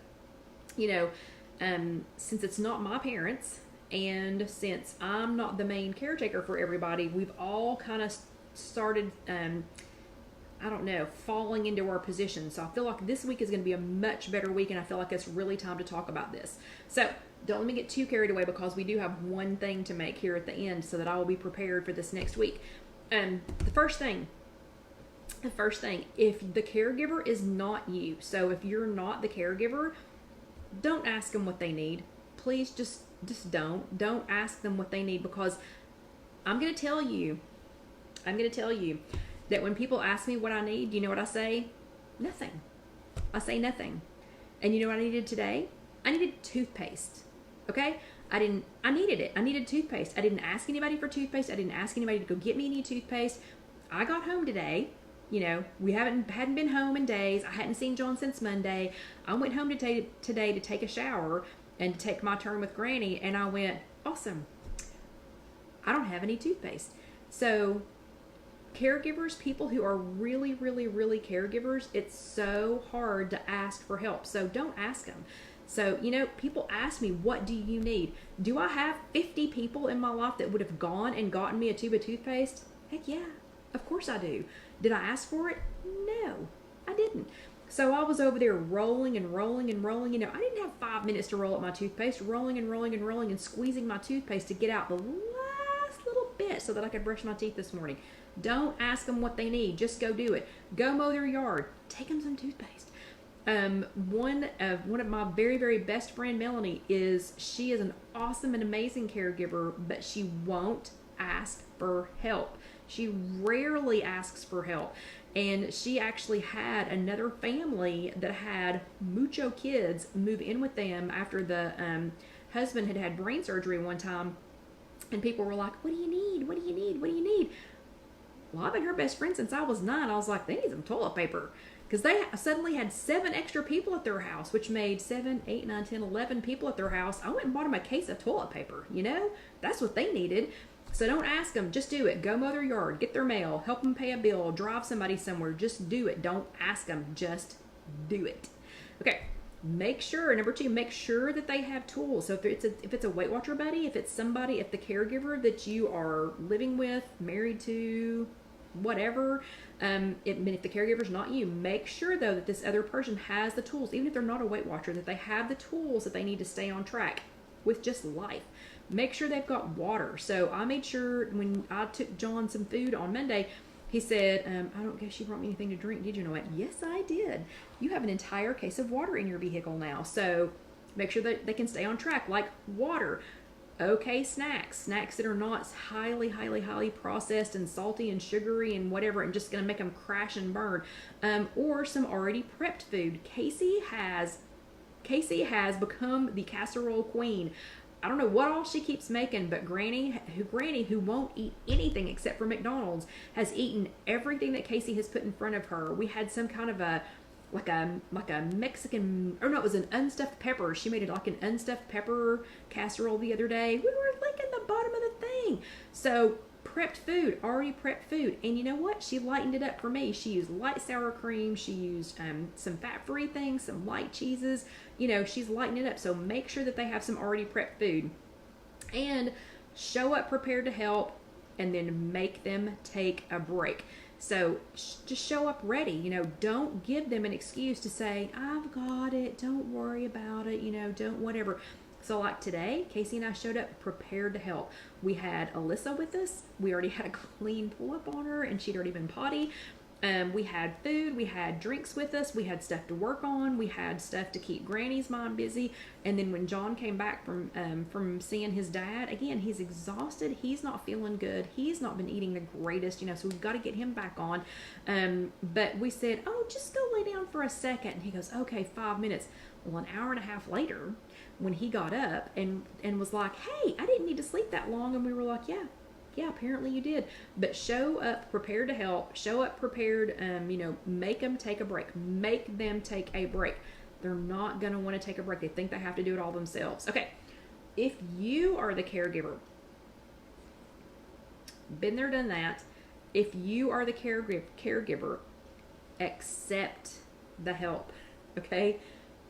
since it's not my parents, and since I'm not the main caretaker for everybody, we've all kind of started, falling into our positions. So I feel like this week is going to be a much better week, and I feel like it's really time to talk about this. So don't let me get too carried away, because we do have one thing to make here at the end so that I will be prepared for this next week. The first thing, if the caregiver is not you, so if you're not the caregiver, don't ask them what they need. Please just don't ask them what they need, because I'm going to tell you that when people ask me what I need, you know what I say? Nothing. I say nothing. And you know what I needed today? I needed toothpaste. Okay? I needed it. I needed toothpaste. I didn't ask anybody for toothpaste. I didn't ask anybody to go get me any toothpaste. I got home today. We hadn't been home in days. I hadn't seen John since Monday. I went home today to take a shower and to take my turn with Granny, and I went, awesome. I don't have any toothpaste. So caregivers, people who are really, really, really caregivers, it's so hard to ask for help. So don't ask them. So, people ask me, what do you need? Do I have 50 people in my life that would have gone and gotten me a tube of toothpaste? Heck yeah, of course I do. Did I ask for it? No, I didn't. So I was over there rolling and rolling and rolling. I didn't have 5 minutes to roll up my toothpaste, rolling and rolling and rolling and squeezing my toothpaste to get out the last little bit so that I could brush my teeth this morning. Don't ask them what they need. Just go do it. Go mow their yard. Take them some toothpaste. One of my very, very best friend, Melanie, she is an awesome and amazing caregiver, but she won't ask for help. She rarely asks for help. And she actually had another family that had mucho kids move in with them after the husband had brain surgery one time. And people were like, what do you need? What do you need? What do you need? Well, I've been her best friend since I was 9. I was like, they need some toilet paper. Because they suddenly had 7 extra people at their house, which made 7, 8, 9, 10, 11 people at their house. I went and bought them a case of toilet paper. That's what they needed. So don't ask them. Just do it. Go mow their yard. Get their mail. Help them pay a bill. Drive somebody somewhere. Just do it. Don't ask them. Just do it. Okay. Make sure, number 2, make sure that they have tools. So if it's a Weight Watcher buddy, if the caregiver that you are living with, married to, whatever, if the caregiver's not you, make sure though that this other person has the tools, even if they're not a Weight Watcher, that they have the tools that they need to stay on track with just life. Make sure they've got water. So I made sure when I took John some food on Monday, he said, I don't guess you brought me anything to drink, did you? And I went, yes, I did. You have an entire case of water in your vehicle now. So make sure that they can stay on track, like water. Okay, snacks that are not highly, highly, highly processed and salty and sugary and whatever, and just going to make them crash and burn. Or some already prepped food. Casey has become the casserole queen. I don't know what all she keeps making, but Granny, who won't eat anything except for McDonald's, has eaten everything that Casey has put in front of her. We had some kind of a Mexican, or no, it was an unstuffed pepper. She made it like an unstuffed pepper casserole the other day. We were licking the bottom of the thing. So already prepped food. And you know what? She lightened it up for me. She used light sour cream. She used some fat-free things, some light cheeses. She's lighting it up. So make sure that they have some already prepped food. And show up prepared to help, and then make them take a break. So just show up ready. Don't give them an excuse to say, I've got it. Don't worry about it. Don't whatever. So like today, Casey and I showed up prepared to help. We had Alyssa with us. We already had a clean pull-up on her, and she'd already been potty. We had food, we had drinks with us, we had stuff to work on, we had stuff to keep Granny's mom busy. And then when John came back from seeing his dad, again, he's exhausted, he's not feeling good, he's not been eating the greatest, so we've got to get him back on. But we said, oh, just go lay down for a second. And he goes, okay, 5 minutes. Well, an hour and a half later, when he got up and was like, hey, I didn't need to sleep that long. And we were like, yeah, apparently you did. But show up prepared to help. Show up prepared, make them take a break. Make them take a break. They're not going to want to take a break. They think they have to do it all themselves. Okay, if you are the caregiver, been there, done that. If you are the caregiver, accept the help. Okay?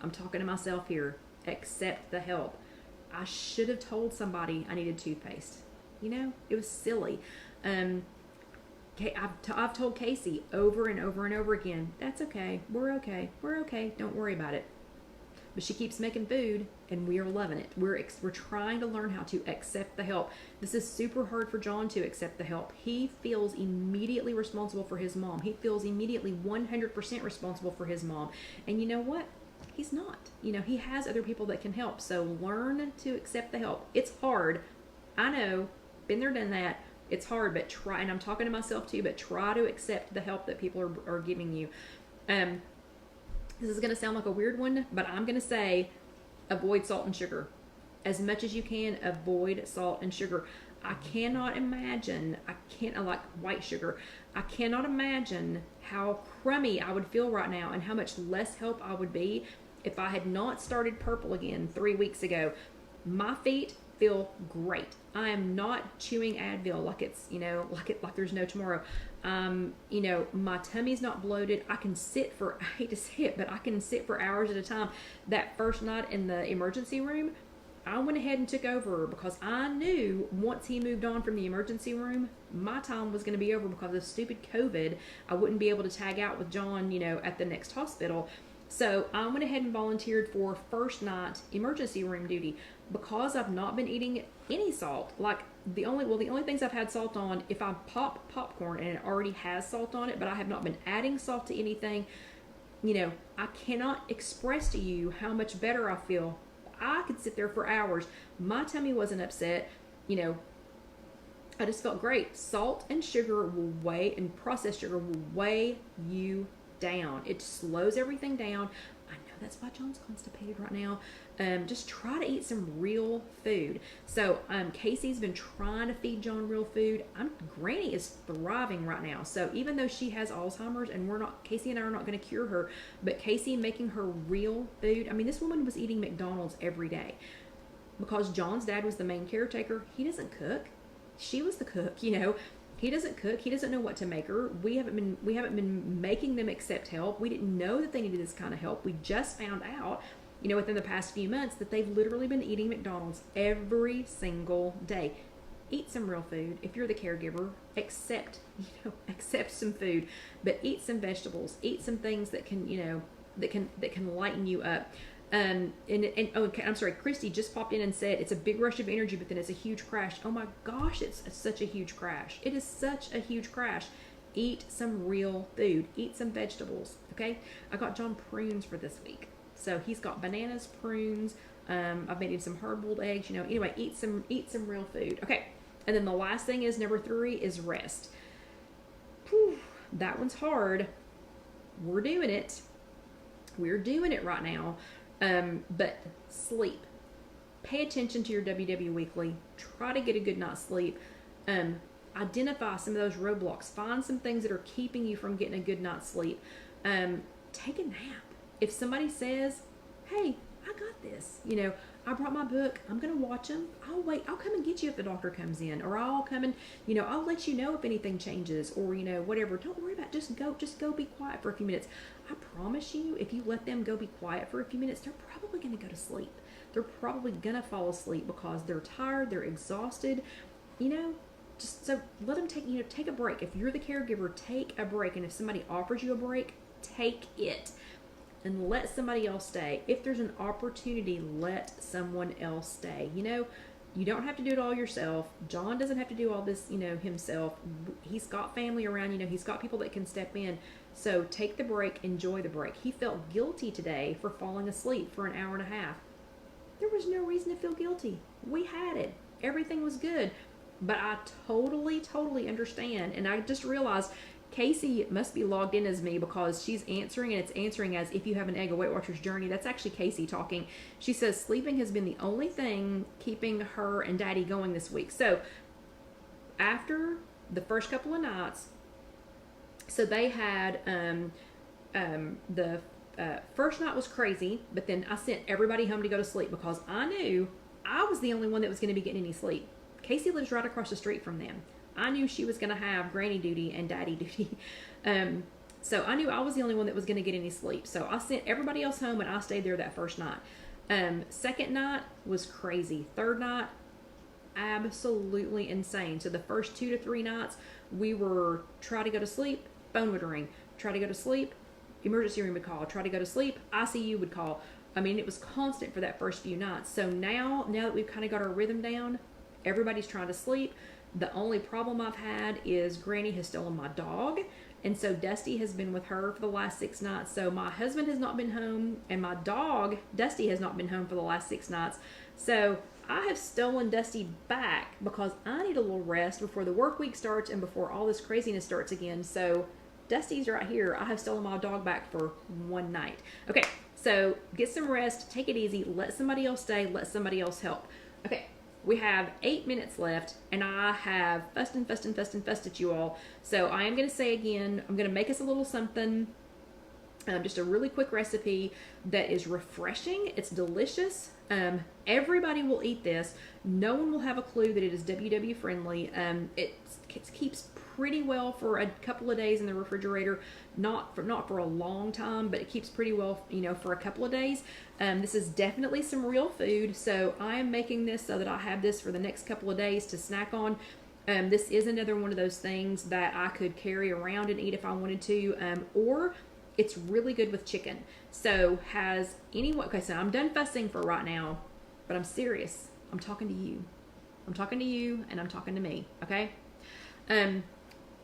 I'm talking to myself here. Accept the help. I should have told somebody I needed toothpaste. You know, it was silly. I've told Casey over and over and over again, that's okay. We're okay. We're okay. Don't worry about it. But she keeps making food, and we are loving it. We're trying to learn how to accept the help. This is super hard for John to accept the help. He feels immediately responsible for his mom. He feels immediately 100% responsible for his mom. And you know what? He's not. You know, he has other people that can help. So learn to accept the help. It's hard. I know. Been there, done that. It's hard, but try. And I'm talking to myself too, but try to accept the help that people are giving you. This is going to sound like a weird one, but I'm going to say avoid salt and sugar. As much as you can, avoid salt and sugar. I cannot imagine, I like white sugar. I cannot imagine how crummy I would feel right now and how much less help I would be if I had not started purple again 3 weeks ago. My feet feel great. I am not chewing Advil like it's, like there's no tomorrow. My tummy's not bloated. I can sit for, I hate to say it, but I can sit for hours at a time. That first night in the emergency room, I went ahead and took over because I knew once he moved on from the emergency room, my time was going to be over because of stupid COVID. I wouldn't be able to tag out with John, at the next hospital. So I went ahead and volunteered for first night emergency room duty because I've not been eating any salt. Like the only things I've had salt on, if I pop popcorn and it already has salt on it, but I have not been adding salt to anything. I cannot express to you how much better I feel. I could sit there for hours. My tummy wasn't upset. I just felt great. Salt and sugar and processed sugar will weigh you down. It slows everything down. I know that's why John's constipated right now. Just try to eat some real food. So Casey's been trying to feed John real food. Granny is thriving right now. So even though she has Alzheimer's and Casey and I are not going to cure her, but Casey making her real food. I mean, this woman was eating McDonald's every day because John's dad was the main caretaker. He doesn't cook. She was the cook, He doesn't cook. He doesn't know what to make her. We haven't been making them accept help. We didn't know that they needed this kind of help. We just found out, within the past few months that they've literally been eating McDonald's every single day. Eat some real food. If you're the caregiver, accept some food, but eat some vegetables. Eat some things that can, that can lighten you up. I'm sorry, Christy just popped in and said it's a big rush of energy, but then it's a huge crash. Oh my gosh, it's such a huge crash. It is such a huge crash. Eat some real food. Eat some vegetables, okay? I got John prunes for this week. So he's got bananas, prunes. I've made him some hard-boiled eggs, Anyway, eat some real food. Okay, and then the last thing is number 3 is rest. Whew, that one's hard. We're doing it. We're doing it right now. But sleep. Pay attention to your WW Weekly. Try to get a good night's sleep. Identify some of those roadblocks. Find some things that are keeping you from getting a good night's sleep. Take a nap. If somebody says, hey, I got this, I brought my book, I'm going to watch them. I'll wait. I'll come and get you if the doctor comes in, or I'll come and, I'll let you know if anything changes, or, whatever. Don't worry about it. Just go be quiet for a few minutes. I promise you, if you let them go be quiet for a few minutes, they're probably going to go to sleep. They're probably going to fall asleep because they're tired, they're exhausted, just so let them take a break. If you're the caregiver, take a break. And if somebody offers you a break, take it. And let somebody else stay. If there's an opportunity, let someone else stay. You don't have to do it all yourself. John doesn't have to do all this, himself. He's got family around, he's got people that can step in. So take the break, enjoy the break. He felt guilty today for falling asleep for an hour and a half. There was no reason to feel guilty. We had it. Everything was good. But I totally understand. And I just realized Casey must be logged in as me because she's answering, and it's answering as If You Have an Egg, a Weight Watcher's Journey. That's actually Casey talking. She says sleeping has been the only thing keeping her and Daddy going this week. So after the first couple of nights, so they had the first night was crazy, but then I sent everybody home to go to sleep because I knew I was the only one that was going to be getting any sleep. Casey lives right across the street from them. I knew she was going to have granny duty and daddy duty. So I knew I was the only one that was going to get any sleep. So I sent everybody else home and I stayed there that first night. Second night was crazy. Third night, absolutely insane. So the first 2 to 3 nights, we were try to go to sleep, phone would ring. Try to go to sleep, emergency room would call. Try to go to sleep, ICU would call. I mean, it was constant for that first few nights. So now that we've kind of got our rhythm down, everybody's trying to sleep. The only problem I've had is Granny has stolen my dog. And so Dusty has been with her for the last 6 nights. So my husband has not been home, and my dog, Dusty, has not been home for the last 6 nights. So I have stolen Dusty back because I need a little rest before the work week starts and before all this craziness starts again. So Dusty's right here. I have stolen my dog back for 1 night. Okay, so get some rest, take it easy, let somebody else stay, let somebody else help. Okay, we have 8 minutes left, and I have fussed at you all. So I am going to say again, I'm going to make us a little something, just a really quick recipe that is refreshing. It's delicious. Everybody will eat this. No one will have a clue that it is WW friendly. It keeps pretty well for a couple of days in the refrigerator, not for a long time, but it keeps pretty well, for a couple of days. This is definitely some real food, so I am making this so that I have this for the next couple of days to snack on. This is another one of those things that I could carry around and eat if I wanted to, or it's really good with chicken. So has anyone, okay, so I'm done fussing for right now, but I'm serious. I'm talking to you. I'm talking to you, and I'm talking to me, okay?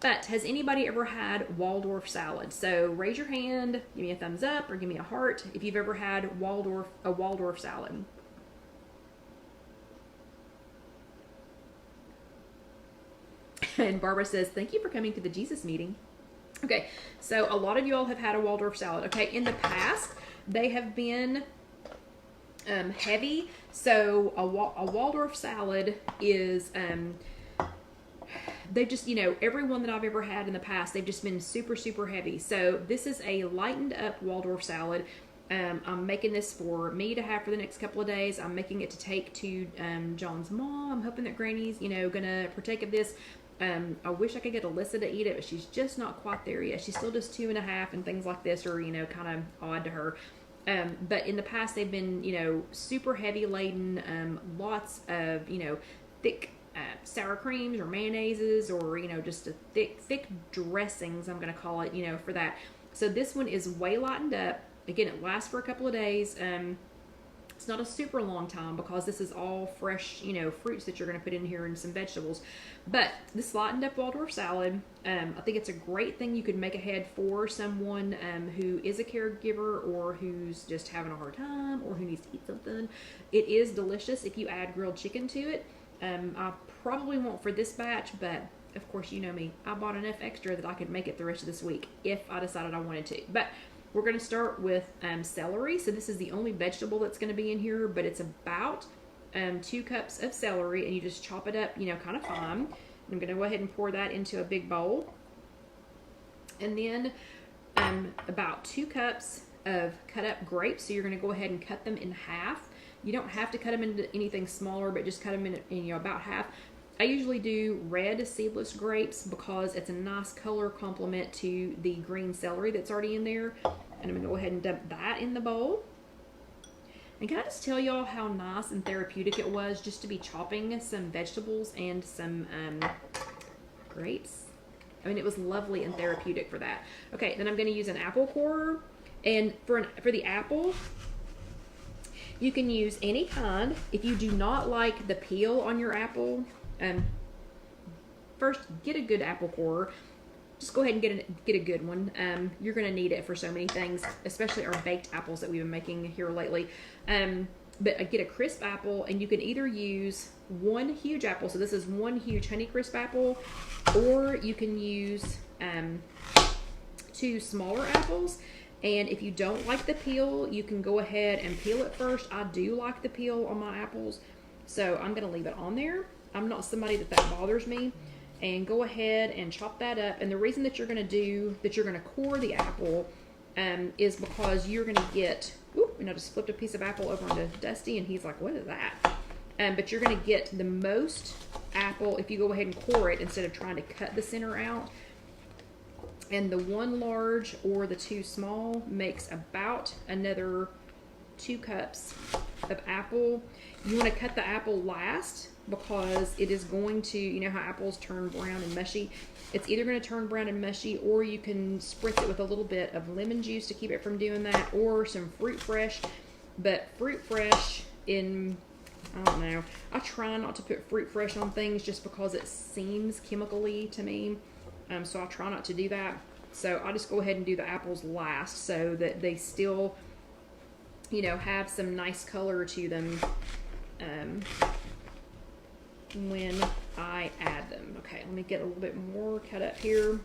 But has anybody ever had Waldorf salad? So raise your hand, give me a thumbs up, or give me a heart if you've ever had a Waldorf salad. And Barbara says, thank you for coming to the Jesus meeting. Okay, so a lot of you all have had a Waldorf salad. Okay, in the past, they have been heavy. So a Waldorf salad is... they've just, every one that I've ever had in the past, they've just been super, super heavy. So this is a lightened up Waldorf salad. I'm making this for me to have for the next couple of days. I'm making it to take to John's mom. I'm hoping that Granny's, gonna partake of this. I wish I could get Alyssa to eat it, but she's just not quite there yet. She still does 2.5, and things like this are, kind of odd to her. But in the past, they've been, super heavy laden, lots of, thick sour creams or mayonnaises, or just a thick dressings, I'm gonna call it, for that. So this one is way lightened up. Again, it lasts for a couple of days. It's not a super long time because this is all fresh, fruits that you're going to put in here and some vegetables. But this lightened up Waldorf salad, I think it's a great thing you could make ahead for someone who is a caregiver, or who's just having a hard time, or who needs to eat something. It is delicious if you add grilled chicken to it. I probably won't for this batch, but of course, you know me. I bought enough extra that I could make it the rest of this week if I decided I wanted to. But we're going to start with celery. So this is the only vegetable that's going to be in here, but it's about 2 cups of celery, and you just chop it up, kind of fine. I'm going to go ahead and pour that into a big bowl. And then about 2 cups of cut up grapes. So you're going to go ahead and cut them in half. You don't have to cut them into anything smaller, but just cut them in about half. I usually do red seedless grapes because it's a nice color complement to the green celery that's already in there. And I'm going to go ahead and dump that in the bowl. And can I just tell y'all how nice and therapeutic it was just to be chopping some vegetables and some grapes? I mean, it was lovely and therapeutic for that. Okay, then I'm going to use an apple corer. And for the apple, you can use any kind. If you do not like the peel on your apple, first get a good apple corer. Just go ahead and get a good one. You're going to need it for so many things, especially our baked apples that we've been making here lately. But get a crisp apple, and you can either use one huge apple. So this is one huge Honeycrisp apple, or you can use 2 smaller apples. And if you don't like the peel, you can go ahead and peel it first. I do like the peel on my apples, so I'm going to leave it on there. I'm not somebody that bothers me. And go ahead and chop that up. And the reason that you're going to core the apple is because you're going to get, and I just flipped a piece of apple over onto Dusty, and he's like, what is that? But you're going to get the most apple if you go ahead and core it instead of trying to cut the center out. And the 1 large or the 2 small makes about another 2 cups of apple. You want to cut the apple last because it is going to, you know how apples turn brown and mushy? It's either going to turn brown and mushy, or you can spritz it with a little bit of lemon juice to keep it from doing that, or some fruit fresh. But fruit fresh I don't know. I try not to put fruit fresh on things just because it seems chemically to me. So I try not to do that. So I just go ahead and do the apples last so that they still, you know, have some nice color to them when I add them. Okay, let me get a little bit more cut up here.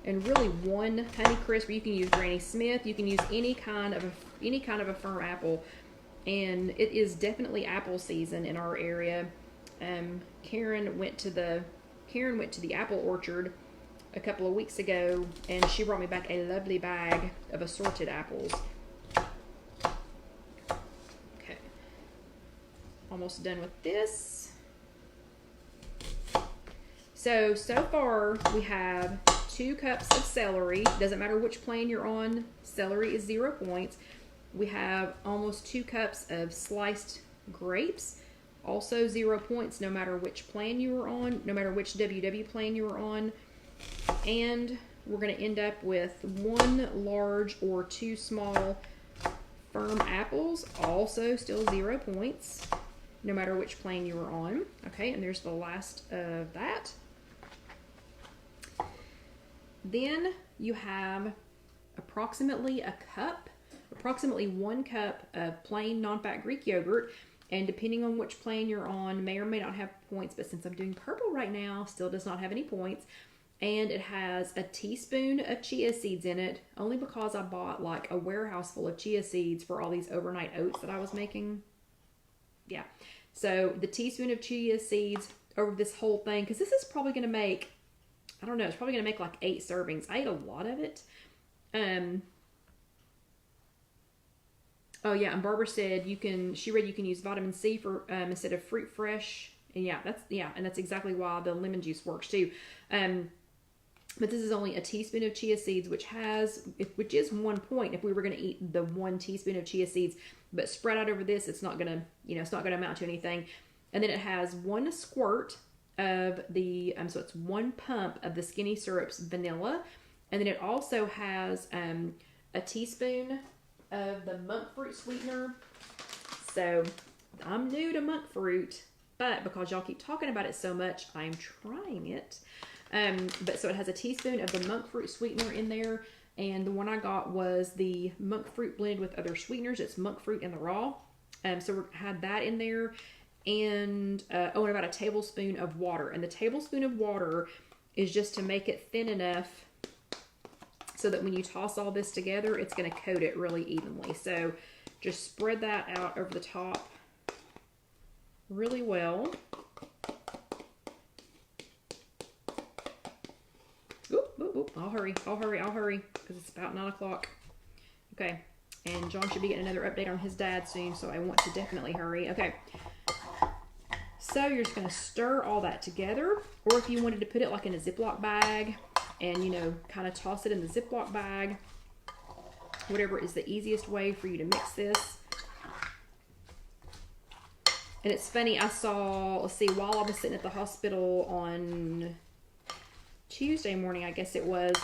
And really 1 Honey Crisp, or you can use Granny Smith. You can use any kind of a firm apple. And it is definitely apple season in our area. Karen went to the apple orchard a couple of weeks ago, and she brought me back a lovely bag of assorted apples. Okay, almost done with this. So far we have 2 cups of celery. Doesn't matter which plane you're on, celery is 0 points. We have almost 2 cups of sliced grapes. Also 0 points no matter which plan you were on, no matter which WW plan you were on. And we're going to end up with 1 large or 2 small firm apples. Also still 0 points no matter which plane you were on. Okay, and there's the last of that. Then you have approximately 1 cup of plain non-fat Greek yogurt. And depending on which plane you're on, may or may not have points. But since I'm doing purple right now, still does not have any points. And it has a teaspoon of chia seeds in it, only because I bought like a warehouse full of chia seeds for all these overnight oats that I was making. Yeah. So the teaspoon of chia seeds over this whole thing, because this is probably going to make, I don't know, it's probably going to make like 8 servings. I ate a lot of it. Oh yeah, and Barbara said she read you can use vitamin C for instead of fruit fresh. And and that's exactly why the lemon juice works too. But this is only a teaspoon of chia seeds, which is 1 point if we were going to eat the 1 teaspoon of chia seeds, but spread out over this, it's not going to, it's not going to amount to anything. And then it has 1 squirt of the, so it's 1 pump of the Skinny Syrups vanilla. And then it also has a teaspoon of the monk fruit sweetener. So I'm new to monk fruit, but because y'all keep talking about it so much, I'm trying it. But so it has a teaspoon of the monk fruit sweetener in there, and the one I got was the monk fruit blend with other sweeteners. It's monk fruit in the raw. So we had that in there, and and about a tablespoon of water. And the tablespoon of water is just to make it thin enough so that when you toss all this together, it's going to coat it really evenly. So just spread that out over the top really well. I'll hurry, because it's about 9 o'clock. Okay, and John should be getting another update on his dad soon, so I want to definitely hurry. Okay, so you're just going to stir all that together, or if you wanted to put it like in a Ziploc bag and, kind of toss it in the Ziploc bag, whatever is the easiest way for you to mix this. And it's funny, I saw, while I was sitting at the hospital on Tuesday morning, I guess it was,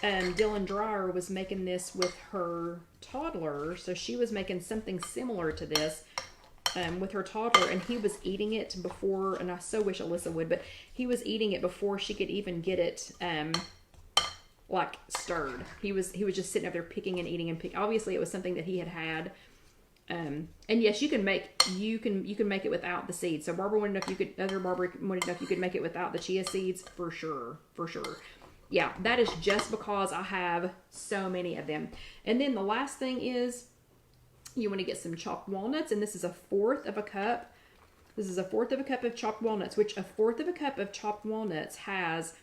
Dylan Dreyer was making this with her toddler. So she was making something similar to this with her toddler, and he was eating it before, and I so wish Alyssa would, but he was eating it before she could even get it like stirred. He was just sitting up there picking and eating and picking. Obviously it was something that he had. And yes, you can make it without the seeds. So Barbara wanted to know if you could make it without the chia seeds. For sure. Yeah, that is just because I have so many of them. And then the last thing is you want to get some chopped walnuts, and this is 1/4 of a cup. This is 1/4 of a cup of chopped walnuts, which 1/4 of a cup of chopped walnuts has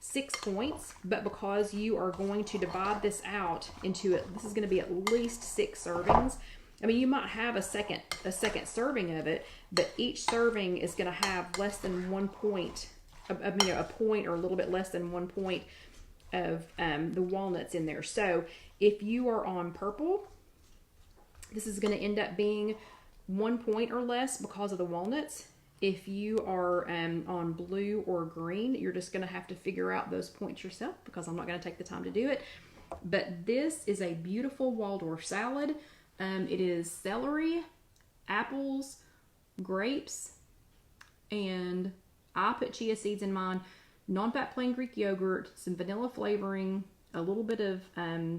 6 points, but because you are going to divide this out into it, this is going to be at least 6 servings. I mean, you might have a second serving of it, but each serving is going to have less than 1 point, a point or a little bit less than 1 point of the walnuts in there. So if you are on purple, this is going to end up being 1 point or less because of the walnuts. If you are on blue or green, you're just going to have to figure out those points yourself because I'm not going to take the time to do it. But this is a beautiful Waldorf salad. It is celery, apples, grapes, and I put chia seeds in mine, non-fat plain Greek yogurt, some vanilla flavoring, a little bit of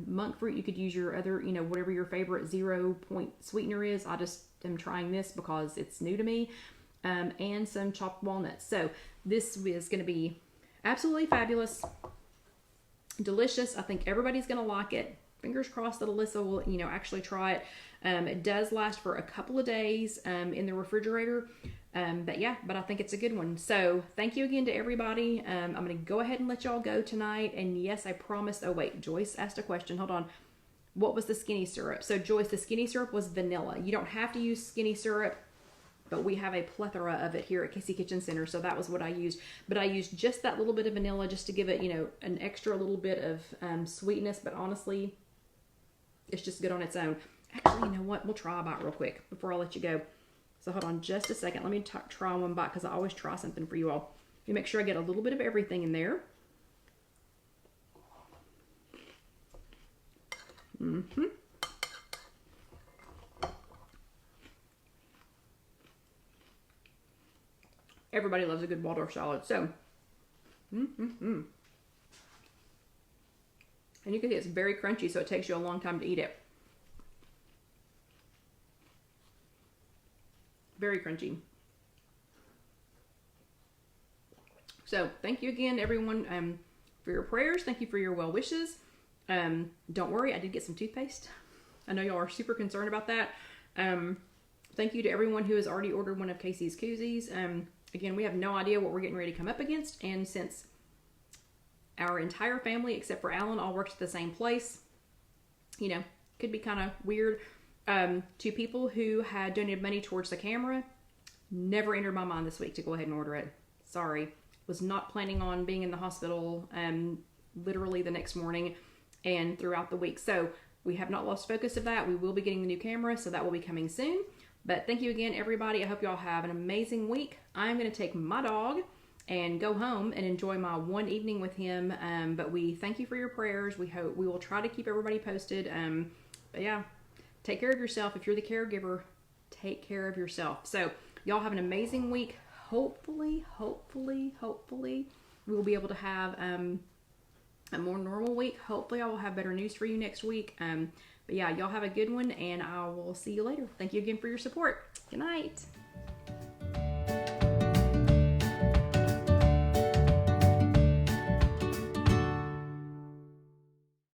monk fruit. You could use your other, whatever your favorite 0 point sweetener is. I just am trying this because it's new to me, and some chopped walnuts. So this is going to be absolutely fabulous, delicious. I think everybody's going to like it. Fingers crossed that Alyssa will, actually try it. It does last for a couple of days in the refrigerator. But I think it's a good one. So thank you again to everybody. I'm going to go ahead and let y'all go tonight. And yes, I promised. Oh, wait, Joyce asked a question. Hold on. What was the skinny syrup? So Joyce, the skinny syrup was vanilla. You don't have to use skinny syrup, but we have a plethora of it here at Casey Kitchen Center. So that was what I used. But I used just that little bit of vanilla just to give it, an extra little bit of sweetness. But honestly, it's just good on its own. Actually, you know what? We'll try a bite real quick before I let you go. So hold on just a second. Let me try one bite because I always try something for you all. Let me make sure I get a little bit of everything in there. Everybody loves a good Waldorf salad. So, and you can see it's very crunchy, so it takes you a long time to eat it. Very crunchy. So thank you again, everyone, for your prayers. Thank you for your well wishes. Don't worry, I did get some toothpaste. I know y'all are super concerned about that. Thank you to everyone who has already ordered one of Casey's Koozies. Again, we have no idea what we're getting ready to come up against. And since our entire family, except for Alan, all works at the same place, could be kind of weird. To people who had donated money towards the camera, never entered my mind this week to go ahead and order it. Sorry. Was not planning on being in the hospital literally the next morning and throughout the week. So we have not lost focus of that. We will be getting the new camera, so that will be coming soon. But thank you again, everybody. I hope y'all have an amazing week. I'm going to take my dog and go home and enjoy my one evening with him. But we thank you for your prayers. We will try to keep everybody posted. But yeah. Take care of yourself. If you're the caregiver, take care of yourself. So y'all have an amazing week. Hopefully, we will be able to have a more normal week. Hopefully, I will have better news for you next week. But yeah, y'all have a good one, and I will see you later. Thank you again for your support. Good night.